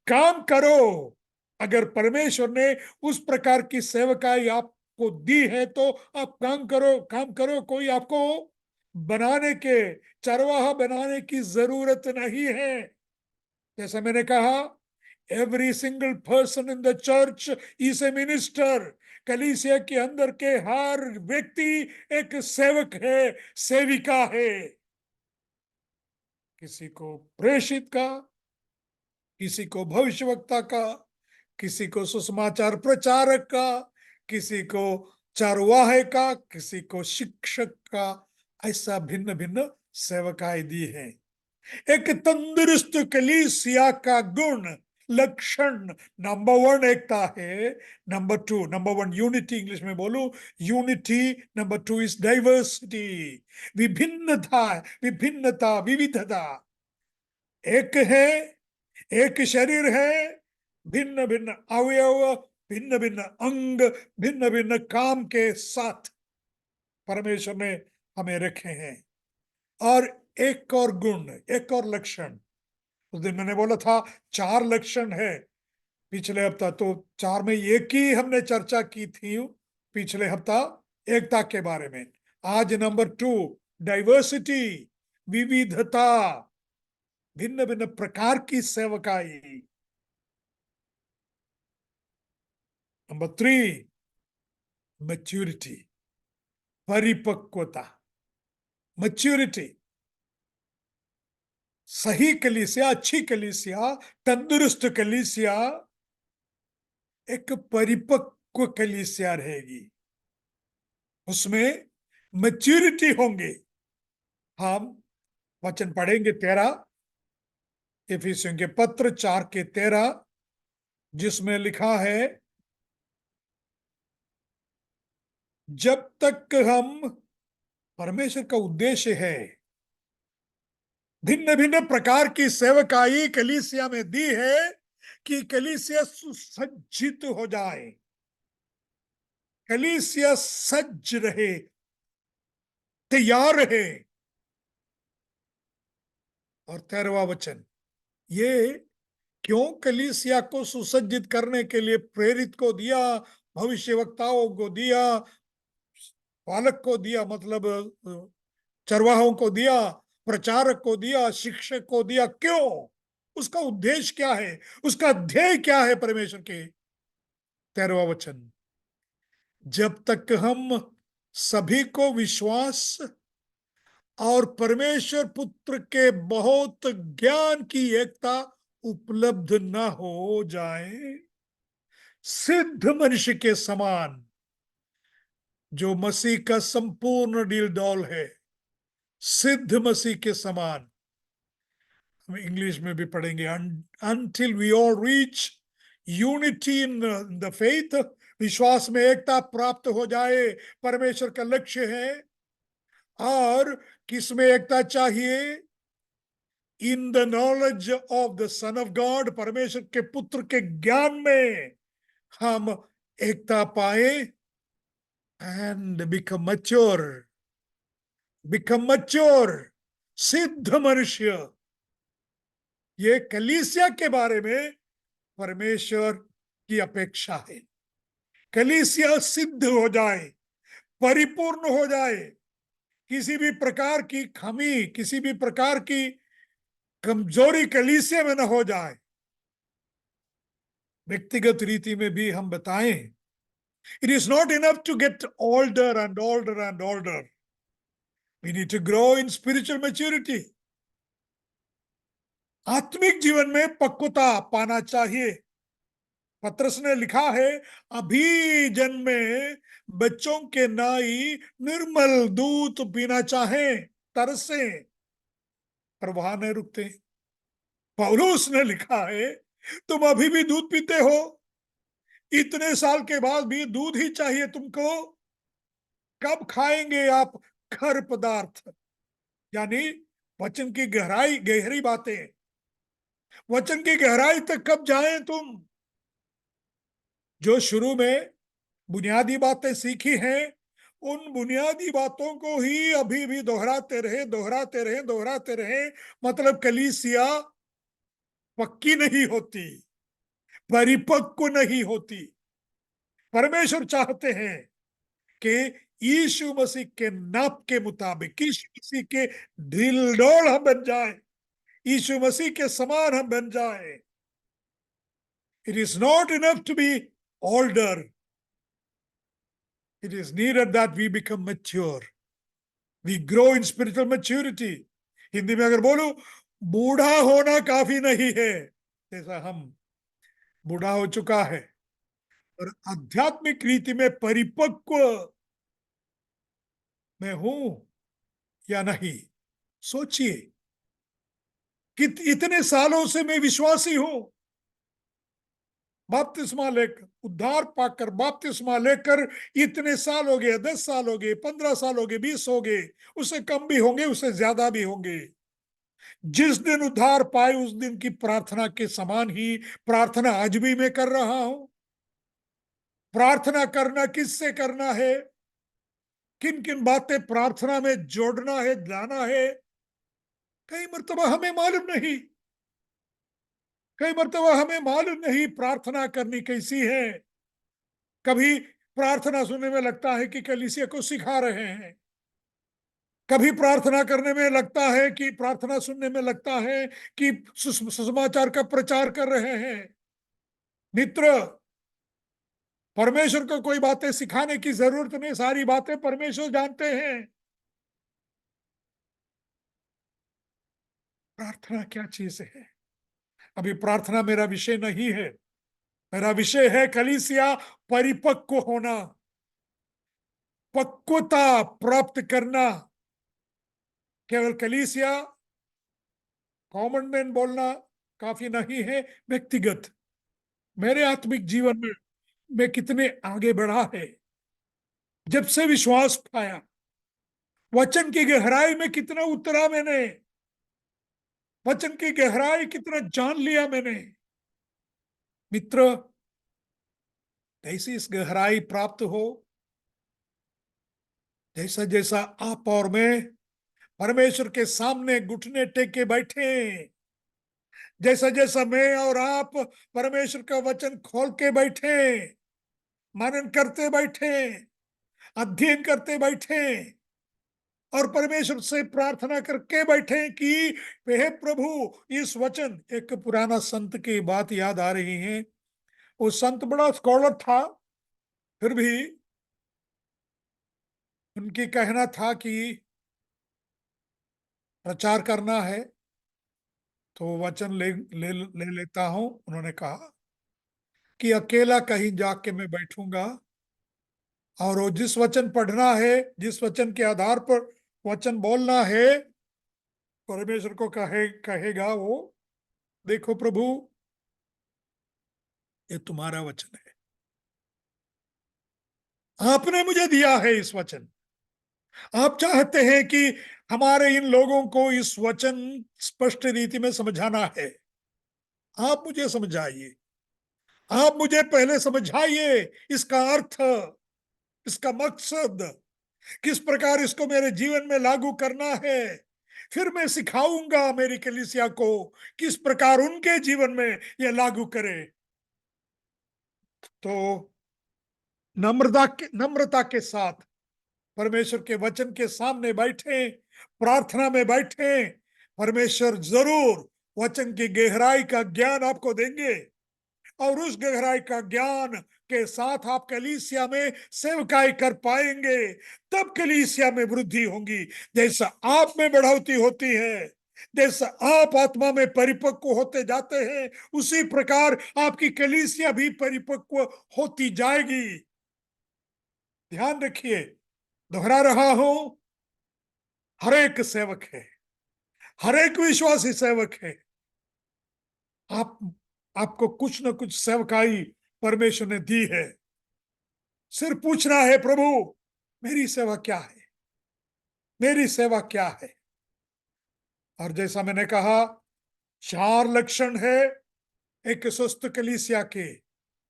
S1: काम करो। अगर परमेश्वर ने उस प्रकार की सेवकाई आपको दी है तो आप काम करो, काम करो। कोई आपको बनाने के, चरवाहा बनाने की जरूरत नहीं है। जैसा मैंने कहा, every single person in the church is a minister. कलीसिया के अंदर के हर व्यक्ति एक सेवक है, सेविका है। किसी को प्रेषित का, किसी को भविष्यवक्ता का, किसी को सुसमाचार प्रचारक का, किसी को चरवाहे का, किसी को शिक्षक का। ऐसा भिन्न भिन्न सेवकाएं दी है। एक तंदुरुस्त कलीसिया का गुण, लक्षण, नंबर वन एकता है। नंबर वन यूनिटी, इंग्लिश में बोलूं unity. Number two is diversity, विभिन्नता, विभिन्नता, विविधता। एक है, एक शरीर है, भिन्न भिन्न अवयव, भिन्न भिन्न अंग, भिन्न भिन्न काम के साथ परमेश्वर ने हमें रखे हैं। और एक और गुण, एक और लक्षण, उस दिन मैंने बोला था 4 लक्षण है पिछले हफ्ता, तो 4 में एक ही हमने चर्चा की थी पिछले हफ्ता, एकता के बारे में। आज नंबर 2, डाइवर्सिटी, विविधता, भिन्न भिन्न प्रकार की सेवकाई। नंबर 3, मैच्योरिटी, परिपक्वता। मैच्योरिटी, सही कलीसिया, अच्छी कलीसिया, तंदुरुस्त कलीसिया एक परिपक्व कलीसिया रहेगी, उसमें मैच्योरिटी होंगे। हम वचन पढ़ेंगे 13, इफिसियों के पत्र 4:13, जिसमें लिखा है, जब तक हम, परमेश्वर का उद्देश्य है भिन्न भिन्न प्रकार की सेवकाई कलीसिया में दी है कि कलीसिया सुसज्जित हो जाए, कलीसिया सज्ज रहे, तैयार रहे। और 13वां वचन, ये क्यों कलीसिया को सुसज्जित करने के लिए प्रेरित को दिया, भविष्यवक्ताओं को दिया, पालक को दिया, मतलब चरवाहों को दिया, प्रचारक को दिया, शिक्षक को दिया, क्यों? उसका उद्देश्य क्या है, उसका ध्येय क्या है परमेश्वर के? 13वां वचन, जब तक हम सभी को विश्वास और परमेश्वर पुत्र के बहुत ज्ञान की एकता उपलब्ध न हो जाए, सिद्ध मनुष्य के समान, जो मसीह का संपूर्ण डील डॉल है, सिद्ध मसीह के समान। हम इंग्लिश में भी पढ़ेंगे, until we all reach unity in the faith, विश्वास में एकता प्राप्त हो जाए, परमेश्वर का लक्ष्य है। और किसमें एकता चाहिए? In the knowledge of the son of God, परमेश्वर के पुत्र के ज्ञान में हम एकता पाए। And become mature, become mature, सिद्ध मनुष्य, ये कलीसिया के बारे में परमेश्वर की अपेक्षा है। कलीसिया सिद्ध हो जाए, परिपूर्ण हो जाए, किसी भी प्रकार की कमी, किसी भी प्रकार की कमजोरी कलीसिया में न हो जाए। व्यक्तिगत रीति में भी हम बताएं, it is not enough to get older and older and older. We need to grow in spiritual maturity. आत्मिक जीवन में पक्वता पाना चाहिए। पत्रस ने लिखा है, अभी जन्मे बच्चों के नाई निर्मल दूध पीना चाहें, तरसे, पर वहां नहीं रुकते। पौलुस ने लिखा है, तुम अभी भी दूध पीते हो, इतने साल के बाद भी दूध ही चाहिए तुमको, कब खाएंगे आप खर पदार्थ? यानी वचन की गहराई, गहरी बातें, वचन की गहराई तक कब जाएं तुम? जो शुरू में बुनियादी बातें सीखी हैं, उन बुनियादी बातों को ही अभी भी दोहराते रहे, दोहराते रहे, दोहराते रहे। मतलब कलीसिया पक्की नहीं होती, परिपक्व नहीं होती। परमेश्वर चाहते हैं कि यीशु मसीह के नाप के मुताबिक, यीशु मसीह के ढिलडोल हम बन जाए, यीशु मसीह के समान हम बन जाए। It is not enough to be older, it is needed that we become mature, we grow in spiritual maturity. Hindi में अगर बोलूं, बूढ़ा होना काफी नहीं है, जैसा हम बूढ़ा हो चुका है, और आध्यात्मिक रीति में परिपक्व मैं हूं या नहीं। सोचिए कि इतने सालों से मैं विश्वासी हूं, बपतिस्मा लेकर, उद्धार पाकर बपतिस्मा लेकर इतने साल हो गए, 10 साल हो गए, 15 साल हो गए, 20 हो गए, उससे कम भी होंगे, उससे ज्यादा भी होंगे। जिस दिन उद्धार पाए उस दिन की प्रार्थना के समान ही प्रार्थना आज भी मैं कर रहा हूं। प्रार्थना करना किससे करना है, किन किन बातें प्रार्थना में जोड़ना है, लाना है, कई मर्तबा हमें मालूम नहीं। कई मर्तबा हमें मालूम नहीं प्रार्थना करनी कैसी है। कभी प्रार्थना सुनने में लगता है कि कलीसिया को सिखा रहे हैं, कभी प्रार्थना करने में लगता है कि, प्रार्थना सुनने में लगता है कि सुसमाचार का प्रचार कर रहे हैं। मित्र, परमेश्वर को कोई बातें सिखाने की जरूरत नहीं, सारी बातें परमेश्वर जानते हैं। प्रार्थना क्या चीज है? अभी प्रार्थना मेरा विषय नहीं है। मेरा विषय है कलीसिया परिपक्व होना, पक्वता प्राप्त करना। केवल कलीसिया, कॉमन मैन बोलना काफी नहीं है। व्यक्तिगत मेरे आत्मिक जीवन में मैं कितने आगे बढ़ा है, जब से विश्वास पाया, वचन की गहराई में कितना उतरा मैंने, वचन की गहराई कितना जान लिया मैंने। मित्र, जैसी इस गहराई प्राप्त हो, जैसा जैसा आप और मैं परमेश्वर के सामने घुटने टेक के बैठे, जैसा जैसा मैं और आप परमेश्वर का वचन खोल के बैठे, मनन करते बैठे, अध्ययन करते बैठे, और परमेश्वर से प्रार्थना करके बैठे कि हे प्रभु, इस वचन, एक पुराना संत की बात याद आ रही है। वो संत बड़ा स्कॉलर था, फिर भी उनकी कहना था कि प्रचार करना है तो वचन ले लेता हूं। उन्होंने कहा कि अकेला कहीं जाके मैं बैठूंगा, और वो जिस वचन पढ़ना है, जिस वचन के आधार पर वचन बोलना है, परमेश्वर को कहेगा वो, देखो प्रभु, ये तुम्हारा वचन है, आपने मुझे दिया है इस वचन। आप चाहते हैं कि हमारे इन लोगों को इस वचन स्पष्ट रीति में समझाना है, आप मुझे समझाइए, आप मुझे पहले समझाइए इसका अर्थ, इसका मकसद, किस प्रकार इसको मेरे जीवन में लागू करना है, फिर मैं सिखाऊंगा मेरी कलीसिया को किस प्रकार उनके जीवन में यह लागू करे। तो नम्रता के साथ परमेश्वर के वचन के सामने बैठे, प्रार्थना में बैठे, परमेश्वर जरूर वचन की गहराई का ज्ञान आपको देंगे, और उस गहराई का ज्ञान के साथ आप कलीसिया में सेवकाई कर पाएंगे। तब कलीसिया में वृद्धि होगी। जैसा आप में बढ़ोतरी होती है, जैसा आप आत्मा में परिपक्व होते जाते हैं, उसी प्रकार आपकी कलीसिया भी परिपक्व होती जाएगी। ध्यान रखिए, दोहरा रहा हूं, हर एक सेवक है, हर एक विश्वासी सेवक है। आप आपको कुछ न कुछ सेवकाई परमेश्वर ने दी है। सिर्फ पूछना है, प्रभु मेरी सेवा क्या है, मेरी सेवा क्या है। और जैसा मैंने कहा, 4 लक्षण है एक स्वस्थ कलीसिया के।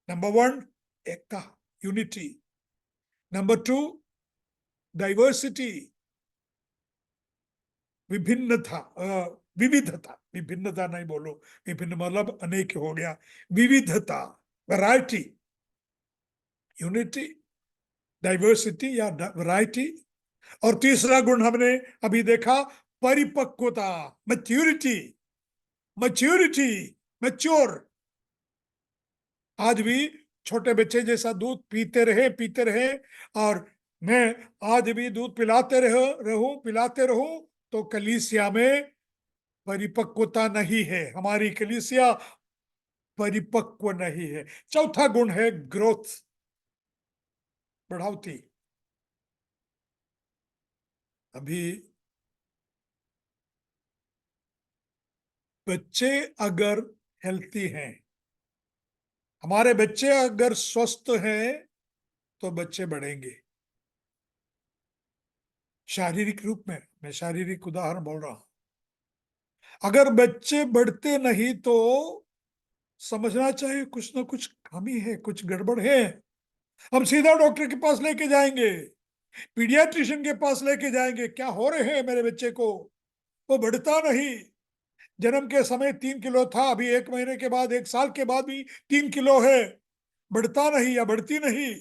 S1: नंबर 1, एकता, यूनिटी। नंबर 2, डाइवर्सिटी, विभिन्नता, विविधता, विभिन्नता नहीं बोलो, विभिन्न मतलब अनेक हो गया, विविधता, वैरायटी, यूनिटी, डाइवर्सिटी या वैरायटी। और तीसरा गुण हमने अभी देखा, परिपक्वता, मैच्योरिटी, मैच्योरिटी, मैच्योर। आज भी छोटे बच्चे जैसा दूध पीते रहे, और मैं आज भी दूध पिलाते रहूं, तो कलीसिया में परिपक्वता नहीं है, हमारी कलीसिया परिपक्व नहीं है। चौथा गुण है ग्रोथ, बढ़ोतरी। अभी बच्चे अगर हेल्थी हैं, हमारे बच्चे अगर स्वस्थ हैं, तो बच्चे बढ़ेंगे शारीरिक रूप में। मैं शारीरिक उदाहरण बोल रहा हूं। अगर बच्चे बढ़ते नहीं, तो समझना चाहिए कुछ ना कुछ कमी है, कुछ गड़बड़ है। हम सीधा डॉक्टर के पास लेके जाएंगे, पीडियाट्रिशियन के पास लेके जाएंगे, क्या हो रहे हैं मेरे बच्चे को, वो बढ़ता नहीं। जन्म के समय 3 किलो था, अभी 1 महीने के बाद, 1 साल के बाद भी 3 किलो है, बढ़ता नहीं या बढ़ती नहीं।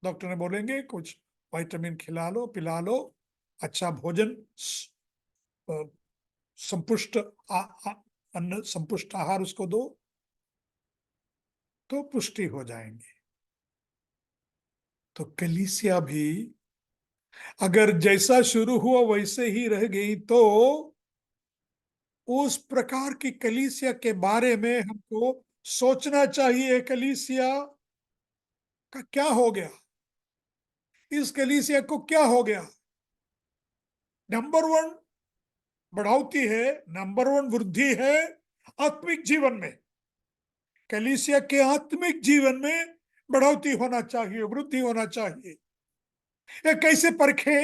S1: डॉक्टर ने बोलेंगे कुछ विटामिन खिला लो, पिला लो, अच्छा भोजन, संपुष्ट अन्न, संपुष्ट आहार उसको दो, तो पुष्टि हो जाएंगे। तो कलीसिया भी अगर जैसा शुरू हुआ वैसे ही रह गई, तो उस प्रकार की कलीसिया के बारे में हमको सोचना चाहिए। कलीसिया का क्या हो गया, इस कलीसिया को क्या हो गया। नंबर 1 बढ़ोतरी है, नंबर 1 वृद्धि है आत्मिक जीवन में। कलीसिया के आत्मिक जीवन में बढ़ोतरी होना चाहिए, वृद्धि होना चाहिए। ये कैसे परखे?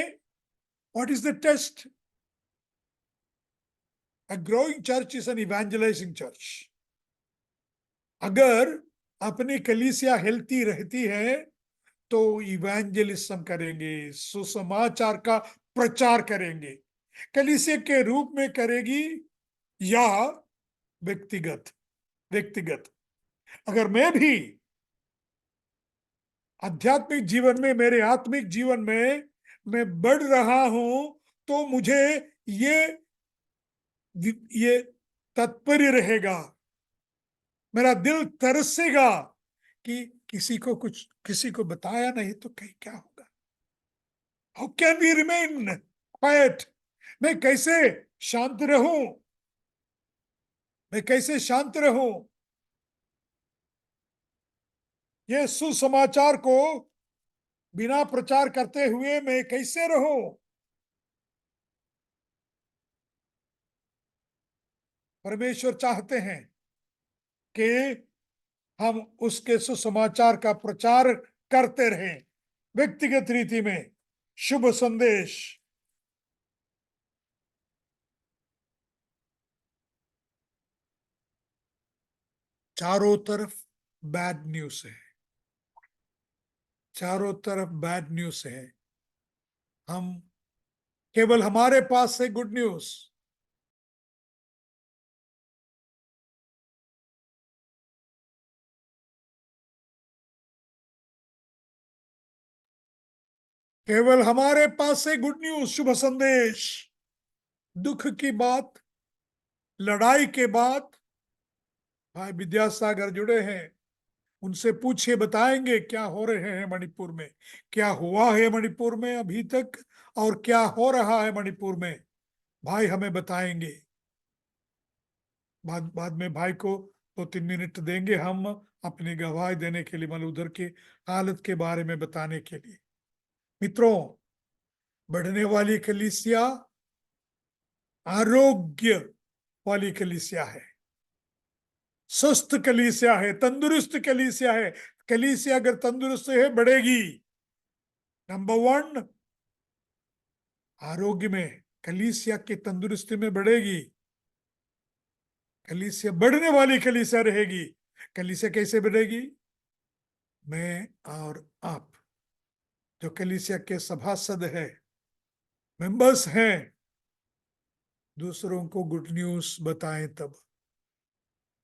S1: What is the test? A growing church is an evangelizing church. अगर अपनी कलीसिया हेल्थी रहती है, तो इवेंजलिज्म करेंगे, सुसमाचार का प्रचार करेंगे। कलीसिया के रूप में करेगी या व्यक्तिगत? व्यक्तिगत। अगर आध्यात्मिक जीवन में, मेरे आत्मिक जीवन में मैं बढ़ रहा हूं, तो मुझे ये ये तात्पर्य रहेगा, मेरा दिल तरसेगा कि किसी को बताया नहीं तो कहीं क्या होगा। How can we remain quiet? मैं कैसे शांत रहूं, मैं कैसे शांत रहूं? ये सुसमाचार को बिना प्रचार करते हुए मैं कैसे रहूं? परमेश्वर चाहते हैं कि हम उसके सुसमाचार का प्रचार करते रहें, व्यक्तिगत रीति में शुभ संदेश। चारों तरफ बैड न्यूज है, चारों तरफ बैड न्यूज है। हम केवल हमारे पास से गुड न्यूज। केवल हमारे पास से गुड न्यूज, शुभ संदेश। दुख की बात, लड़ाई के बाद भाई विद्यासागर जुड़े हैं, उनसे पूछिए, बताएंगे क्या हो रहे हैं मणिपुर में, क्या हुआ है मणिपुर में अभी तक, और क्या हो रहा है मणिपुर में। भाई हमें बताएंगे। बाद बाद में भाई को 2-3 मिनट देंगे हम अपनी गवाही देने के लिए, मतलब उधर की हालत के बारे में बताने के लिए। मित्रों, बढ़ने वाली कलीसिया आरोग्य वाली कलीसिया है, स्वस्थ कलीसिया है, तंदुरुस्त कलीसिया है। कलीसिया अगर तंदुरुस्त है, बढ़ेगी। नंबर वन, आरोग्य में, कलीसिया की तंदुरुस्ती में बढ़ेगी। कलीसिया बढ़ने वाली कलीसिया रहेगी। कलीसिया कैसे बढ़ेगी? मैं और आप जो कलीसिया के सभासद है, मेंबर्स हैं, दूसरों को गुड न्यूज बताएं। तब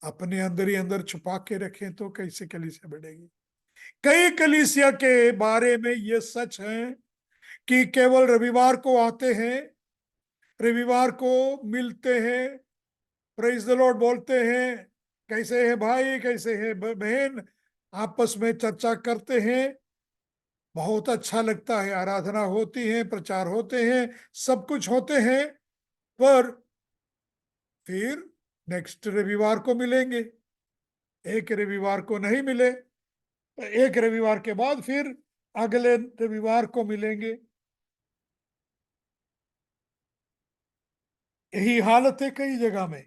S1: अपने अंदर ही अंदर छुपा के रखें तो कैसे कलीसिया बढ़ेगी? कई कलीसिया के बारे में ये सच है कि केवल रविवार को आते हैं, रविवार को मिलते हैं, प्रेज द लॉर्ड बोलते हैं, कैसे है भाई, कैसे है बहन, आपस में चर्चा करते हैं, बहुत अच्छा लगता है, आराधना होती है, प्रचार होते हैं, सब कुछ होते हैं। पर फिर नेक्स्ट रविवार को मिलेंगे, एक रविवार को नहीं मिले, एक रविवार के बाद फिर अगले रविवार को मिलेंगे। यही हालत है कई जगह में,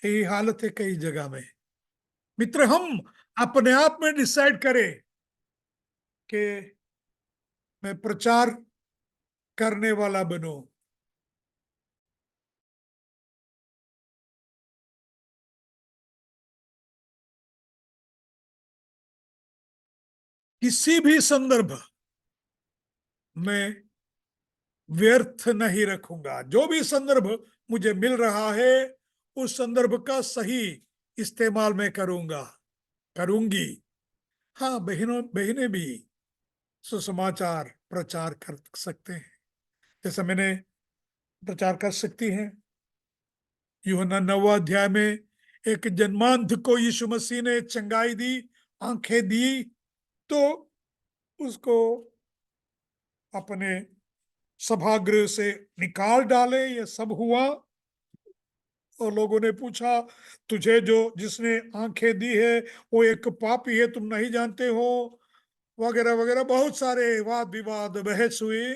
S1: यही हालत है कई जगह में। मित्र, हम अपने आप में डिसाइड करें कि मैं प्रचार करने वाला बनूं। किसी भी संदर्भ में व्यर्थ नहीं रखूंगा। जो भी संदर्भ मुझे मिल रहा है, उस संदर्भ का सही इस्तेमाल मैं करूंगा, करूंगी। हाँ, बहनों बहनें भी सुसमाचार प्रचार कर सकते हैं, जैसा मैंने प्रचार कर सकती हैं। यूहन्ना 9वां अध्याय में एक जन्मांध को यीशु मसीह ने चंगाई दी, आंखें दी, तो उसको अपने सभागृह से निकाल डाले। ये सब हुआ और लोगों ने पूछा, तुझे जो जिसने आंखें दी है वो एक पापी है, तुम नहीं जानते हो, वगैरह वगैरह, बहुत सारे वाद विवाद बहस हुई।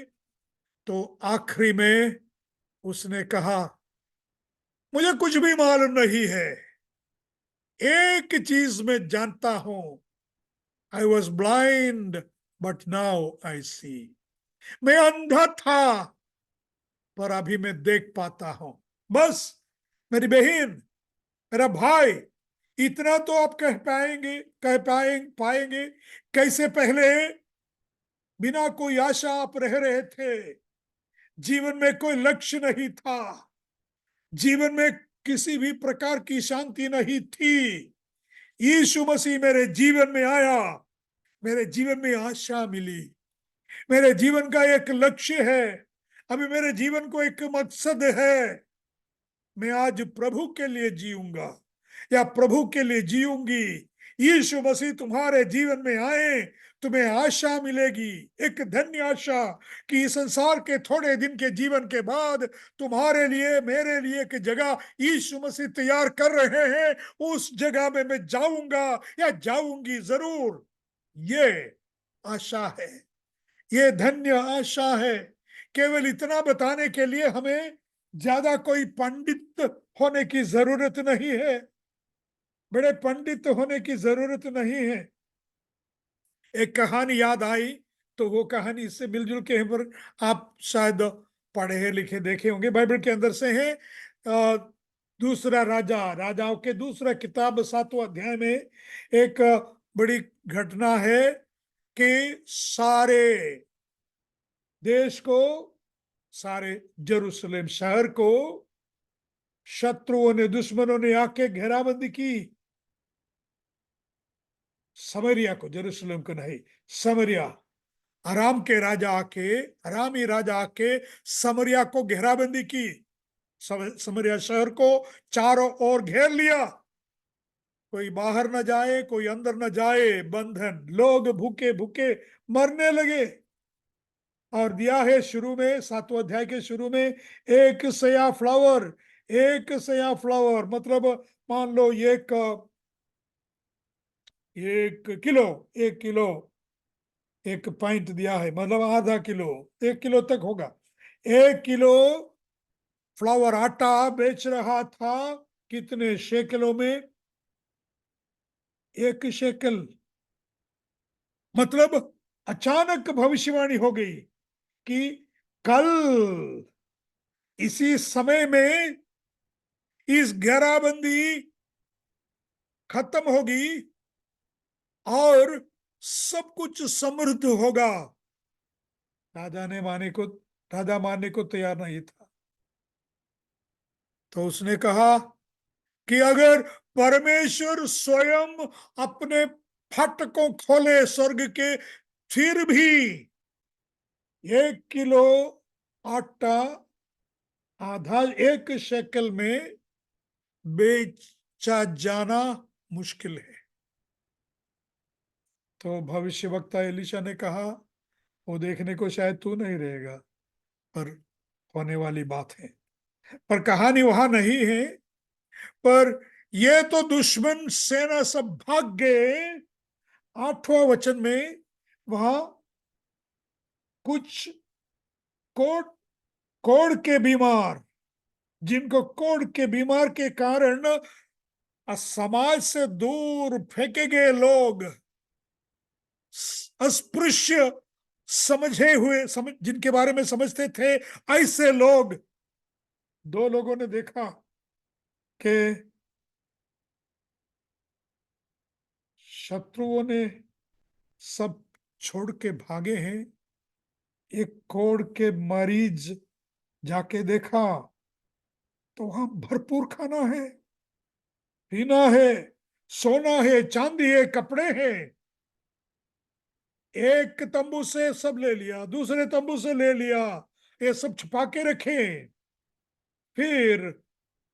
S1: तो आखिरी में उसने कहा, मुझे कुछ भी मालूम नहीं है, एक चीज मैं जानता हूं, I was blind but now I see. मैं अंधा था पर अभी मैं देख पाता हूं। बस मेरी बहन, मेरा भाई, इतना तो आप कह पाएंगे, पाएंगे। कैसे पहले बिना कोई आशा आप रह रहे थे, जीवन में कोई लक्ष्य नहीं था, जीवन में किसी भी प्रकार की शांति नहीं थी। यीशु मसीह मेरे जीवन में आया, मेरे जीवन में आशा मिली, मेरे जीवन का एक लक्ष्य है, अभी मेरे जीवन को एक मकसद है। मैं आज प्रभु के लिए जीऊंगा या प्रभु के लिए जीऊंगी। यीशु मसीह तुम्हारे जीवन में आए, तुम्हें आशा मिलेगी, एक धन्य आशा कि इस संसार के थोड़े दिन के जीवन के बाद तुम्हारे लिए, मेरे लिए एक जगह यीशु मसीह तैयार कर रहे हैं। उस जगह में मैं जाऊंगा या जाऊंगी जरूर। ये आशा है, ये धन्य आशा है। केवल इतना बताने के लिए हमें ज्यादा कोई पंडित होने की जरूरत नहीं है, बड़े पंडित होने की जरूरत नहीं है। एक कहानी याद आई, तो वो कहानी इससे मिलजुल के है, पर आप शायद पढ़े लिखे देखे होंगे, बाइबल के अंदर से है। दूसरा राजा, राजाओं के दूसरा किताब 7वां अध्याय में एक बड़ी घटना है कि सारे देश को, सारे जेरूसलेम शहर को शत्रुओं ने, दुश्मनों ने आके घेराबंदी की। समरिया को, जेरूसलेम को नहीं, समरिया, अराम के राजा आके, अरामी राजा आके समरिया को घेराबंदी की। समरिया शहर को चारों ओर घेर लिया, कोई बाहर न जाए, कोई अंदर न जाए, बंधन, लोग भूखे भूखे मरने लगे। और दिया है शुरू में, 7वें अध्याय के शुरू में, एक सया फ्लावर, एक सया फ्लावर मतलब मान लो एक किलो, 1 किलो, 1 पॉइंट दिया है, मतलब आधा किलो, 1 किलो तक होगा। 1 किलो फ्लावर आटा बेच रहा था कितने शेकलों में? 1 शेकल। मतलब अचानक भविष्यवाणी हो गई कि कल इसी समय में इस घेराबंदी खत्म होगी और सब कुछ समृद्ध होगा। राजा मानने को तैयार नहीं था। तो उसने कहा कि अगर परमेश्वर स्वयं अपने फाटकों खोले स्वर्ग के, फिर भी 1 किलो आटा आधा 1 शेकल में बेचा जाना मुश्किल है। तो भविष्य वक्ता एलिशा ने कहा, वो देखने को शायद तू नहीं रहेगा, पर होने वाली बात है। पर कहानी वहां नहीं है। पर ये तो दुश्मन सेना सब भाग गए। 8वां वचन में वहां कुछ कोढ़ कोढ़ के बीमार, जिनको कोढ़ के बीमार के कारण समाज से दूर फेंके गए लोग, अस्पृश्य समझे हुए, जिनके बारे में समझते थे, ऐसे लोग, 2 लोगों ने देखा कि शत्रुओं ने सब छोड़ के भागे हैं। एक कोढ़ के मरीज जाके देखा तो वहां भरपूर खाना है, पीना है, सोना है, चांदी है, कपड़े हैं। एक तंबू से सब ले लिया, दूसरे तंबू से ले लिया, ये सब छुपा के रखे। फिर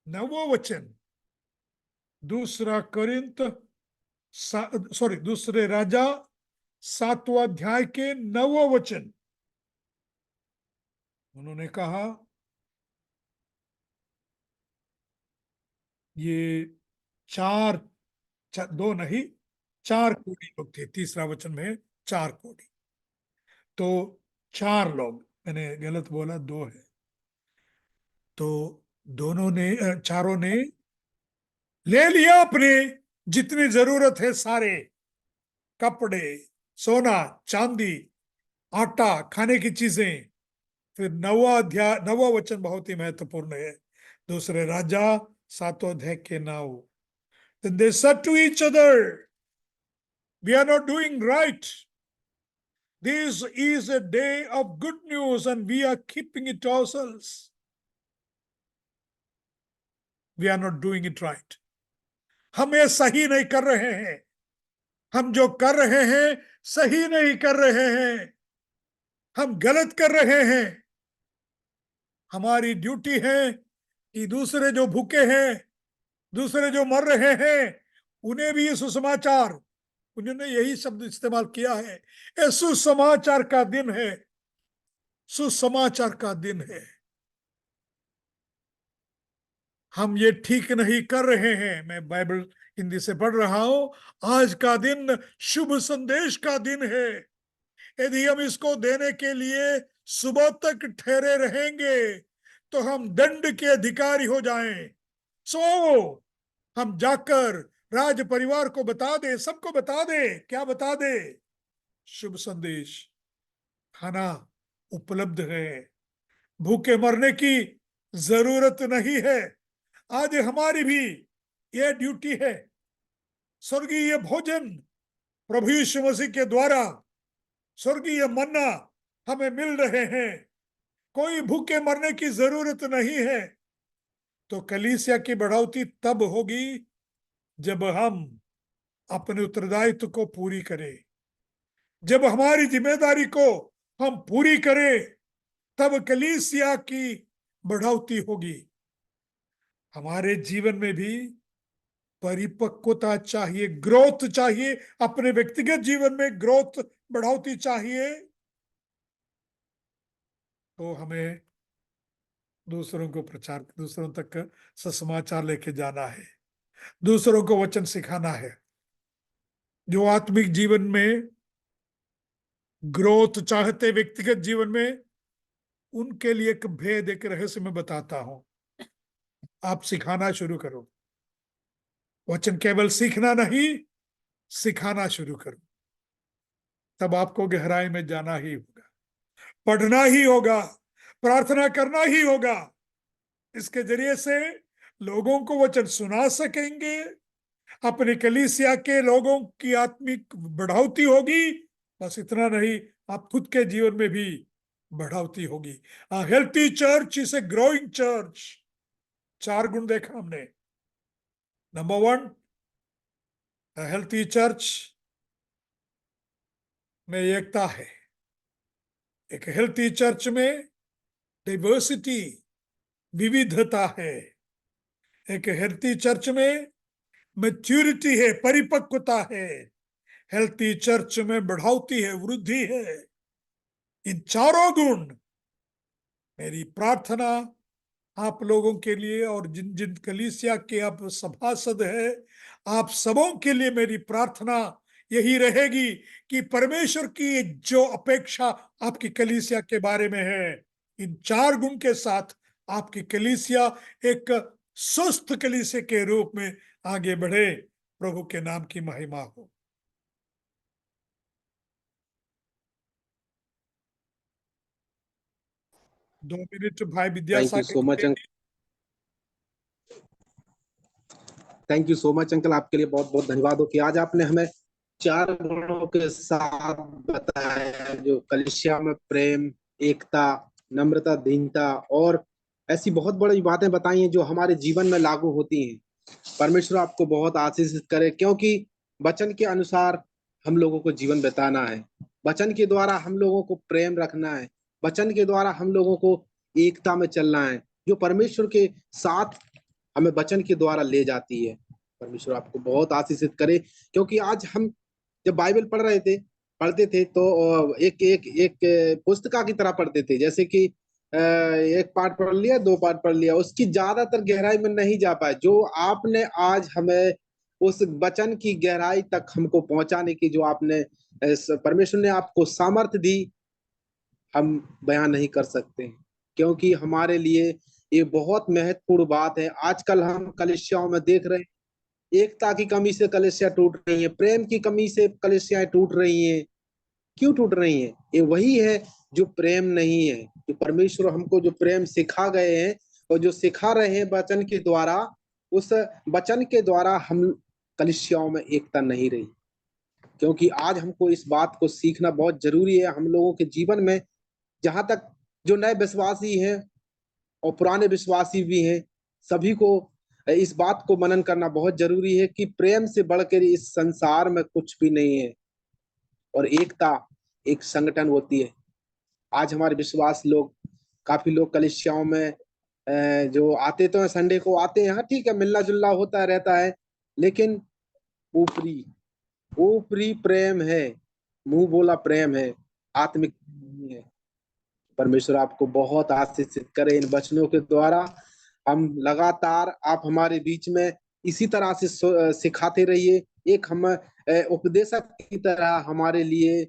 S1: 9वां वचन, दूसरा कोरिन्थ, दूसरे राजा 7वां अध्याय के 9वां वचन, उन्होंने कहा ये चार, दो नहीं, 4 कोढ़ी लोग थे। तीसरा वचन में 4 कोढ़ी, तो 4 लोग, मैंने गलत बोला, 2 है। तो चारों ने ले लिया अपने जितनी जरूरत है, सारे कपड़े, सोना, चांदी, आटा, खाने की चीजें। फिर 9वां वचन बहुत ही महत्वपूर्ण है। दूसरे राजा 7वें अध्याय के 9, then they said to each other, we are not doing right. This is a day of good news and we are keeping it to ourselves. We are not doing it right. हम ये सही नहीं कर रहे हैं, हम जो कर रहे हैं सही नहीं कर रहे हैं, हम गलत कर रहे हैं। हमारी ड्यूटी है कि दूसरे जो भूखे हैं, दूसरे जो मर रहे हैं, उन्हें भी ये सुसमाचार, उन्होंने यही शब्द इस्तेमाल किया है, ये सुसमाचार का दिन है, सुसमाचार का दिन है। हम ये ठीक नहीं कर रहे हैं। मैं बाइबल हिंदी से पढ़ रहा हूं। आज का दिन शुभ संदेश का दिन है। यदि हम इसको देने के लिए सुबह तक ठहरे रहेंगे तो हम दंड के अधिकारी हो जाएं। सो हम जाकर राज परिवार को बता दे, सबको बता दे। क्या बता दे? शुभ संदेश, खाना उपलब्ध है, भूखे मरने की जरूरत नहीं है। आज हमारी भी यह ड्यूटी है। स्वर्गीय भोजन प्रभु यीशु मसीह के द्वारा, स्वर्गीय मन्ना हमें मिल रहे हैं, कोई भूखे मरने की जरूरत नहीं है, तो कलीसिया की बढ़ोतरी तब होगी जब हम अपने उत्तरदायित्व को पूरी करें, जब हमारी जिम्मेदारी को हम पूरी करें, तब कलीसिया की बढ़ोतरी होगी। हमारे जीवन में भी परिपक्वता चाहिए, ग्रोथ चाहिए, अपने व्यक्तिगत जीवन में ग्रोथ, बढ़ोतरी चाहिए, तो हमें दूसरों तक सुसमाचार लेके जाना है, दूसरों को वचन सिखाना है। जो आत्मिक जीवन में ग्रोथ चाहते व्यक्तिगत जीवन में, उनके लिए एक भेद, एक रहस्य मैं बताता हूं। आप सिखाना शुरू करो, वचन केवल सीखना नहीं, सिखाना शुरू करो, तब आपको गहराई में जाना ही होगा, पढ़ना ही होगा, प्रार्थना करना ही होगा। इसके जरिए से लोगों को वचन सुना सकेंगे, अपने कलीसिया के लोगों की आत्मिक बढ़ोतरी होगी। बस इतना नहीं, आप खुद के जीवन में भी बढ़ोतरी होगी। Healthy church is a growing church. 4 गुण देखा हमने। नंबर 1, हेल्थी चर्च में एकता है। एक हेल्थी चर्च में डाइवर्सिटी, विविधता है। एक हेल्थी चर्च में मैच्योरिटी है, परिपक्वता है। हेल्थी चर्च में बढ़ोतरी है, वृद्धि है। इन 4 गुण मेरी प्रार्थना आप लोगों के लिए, और जिन जिन कलीसिया के आप सभासद हैं, आप सबों के लिए मेरी प्रार्थना यही रहेगी कि परमेश्वर की जो अपेक्षा आपकी कलीसिया के बारे में है, इन 4 गुण के साथ आपकी कलीसिया एक स्वस्थ कलीसिया के रूप में आगे बढ़े। प्रभु के नाम की महिमा हो। दो मिनट भाई
S2: थैंक यू
S1: विद्यासागर
S2: सो
S1: को
S2: much
S1: they
S2: uncle. Thank you so much uncle, आपके लिए बहुत बहुत धन्यवाद हो कि आज आपने हमें 4 गुणों के साथ बताया, जो कलिसिया में प्रेम, एकता, नम्रता, दीनता और ऐसी बहुत बड़ी बातें बताई हैं जो हमारे जीवन में लागू होती हैं। परमेश्वर आपको बहुत आशीषित करे, क्योंकि वचन के अनुसार हम लोगों को जीवन बिताना है, वचन के द्वारा हम लोगों को प्रेम रखना है, वचन के द्वारा हम लोगों को एकता में चलना है, जो परमेश्वर के साथ हमें वचन के द्वारा ले जाती है। परमेश्वर आपको बहुत आशीषित करे, क्योंकि आज हम जब बाइबल पढ़ते थे तो एक एक एक पुस्तका की तरह पढ़ते थे, जैसे कि एक पार्ट पढ़ लिया, 2 पार्ट पढ़ लिया, उसकी ज्यादातर गहराई में नहीं जा पाए। जो आपने आज हमें उस वचन की गहराई तक हमको पहुंचाने की, जो आपने परमेश्वर ने आपको सामर्थ्य दी, हम बयान नहीं कर सकते, क्योंकि हमारे लिए ये बहुत महत्वपूर्ण बात है। आजकल हम कलीसियाओं में देख रहे हैं, एकता की कमी से कलीसिया टूट रही है, प्रेम की कमी से कलीसियाएं टूट रही हैं। क्यों टूट रही हैं? ये वही है जो प्रेम नहीं है। जो परमेश्वर हमको जो प्रेम सिखा गए हैं और जो सिखा रहे हैं वचन के द्वारा, उस वचन के द्वारा हम कलीसियाओं में एकता नहीं रही। क्योंकि आज हमको इस बात को सीखना बहुत जरूरी है हम लोगों के जीवन में। जहां तक जो नए विश्वासी हैं और पुराने विश्वासी भी हैं, सभी को इस बात को मनन करना बहुत जरूरी है कि प्रेम से बढ़कर इस संसार में कुछ भी नहीं है, और एकता एक संगठन होती है। आज हमारे विश्वास लोग, काफी लोग कलीसियाओं में जो आते तो है, संडे को आते हैं, हाँ ठीक है, मिलना जुलना होता रहता है, लेकिन ऊपरी ऊपरी प्रेम है, मुंह बोला प्रेम है, आत्मिक नहीं है। परमेश्वर आपको बहुत आशीषित करे इन वचनों के द्वारा। हम लगातार, आप हमारे बीच में इसी तरह से सिखाते रहिए। एक हम उपदेशक की तरह हमारे लिए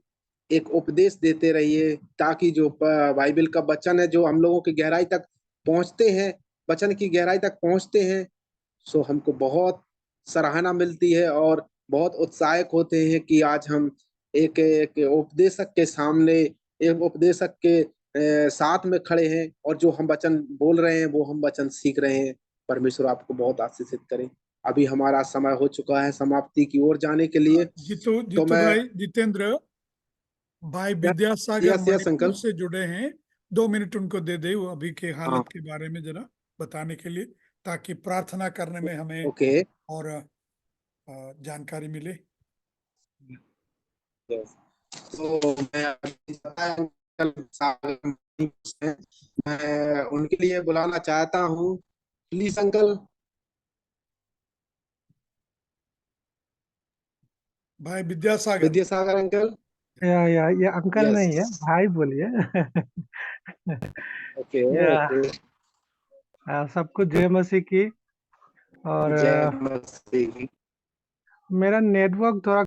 S2: एक उपदेश देते रहिए, ताकि जो बाइबल का वचन है जो हम लोगों की गहराई तक पहुंचते हैं, वचन की गहराई तक पहुंचते हैं, सो हमको बहुत सराहना मिलती है और बहुत उत्साहक होते हैं कि आज हम एक उपदेशक के सामने, एक उपदेशक के साथ में खड़े हैं, और जो हम वचन बोल रहे हैं वो हम वचन सीख रहे हैं। परमेश्वर आपको बहुत आशीषित करे। अभी हमारा समय हो चुका है समाप्ति की ओर जाने के लिए, तो
S1: जीतू
S2: मैं
S1: भाई, जितेंद्र, भाई Vidyasagar
S2: yes yes
S1: Manipur
S2: uncle.
S1: से जुड़े हैं। 2 मिनट उनको दे दे वो अभी के
S2: हाँ।
S1: हालत के बारे में जरा बताने के लिए, ताकि प्रार्थना करने में हमें
S2: ओके।
S1: और जानकारी मिले।
S2: यस। तो मैं अभी बताया अंकल सागर मणिपुर से, मैं उनके लिए बुलाना चाहता हूँ, प्लीज अंकल।
S1: भाई विद्यासागर।
S2: विद्यासागर अंकल।
S3: ये अंकल
S2: यस।
S3: नहीं है, भाई बोलिए।
S2: ओके
S3: या
S2: ओके।
S3: सबको जय मसीह की। और
S2: जय मसीह।
S3: मेरा नेटवर्क थोड़ा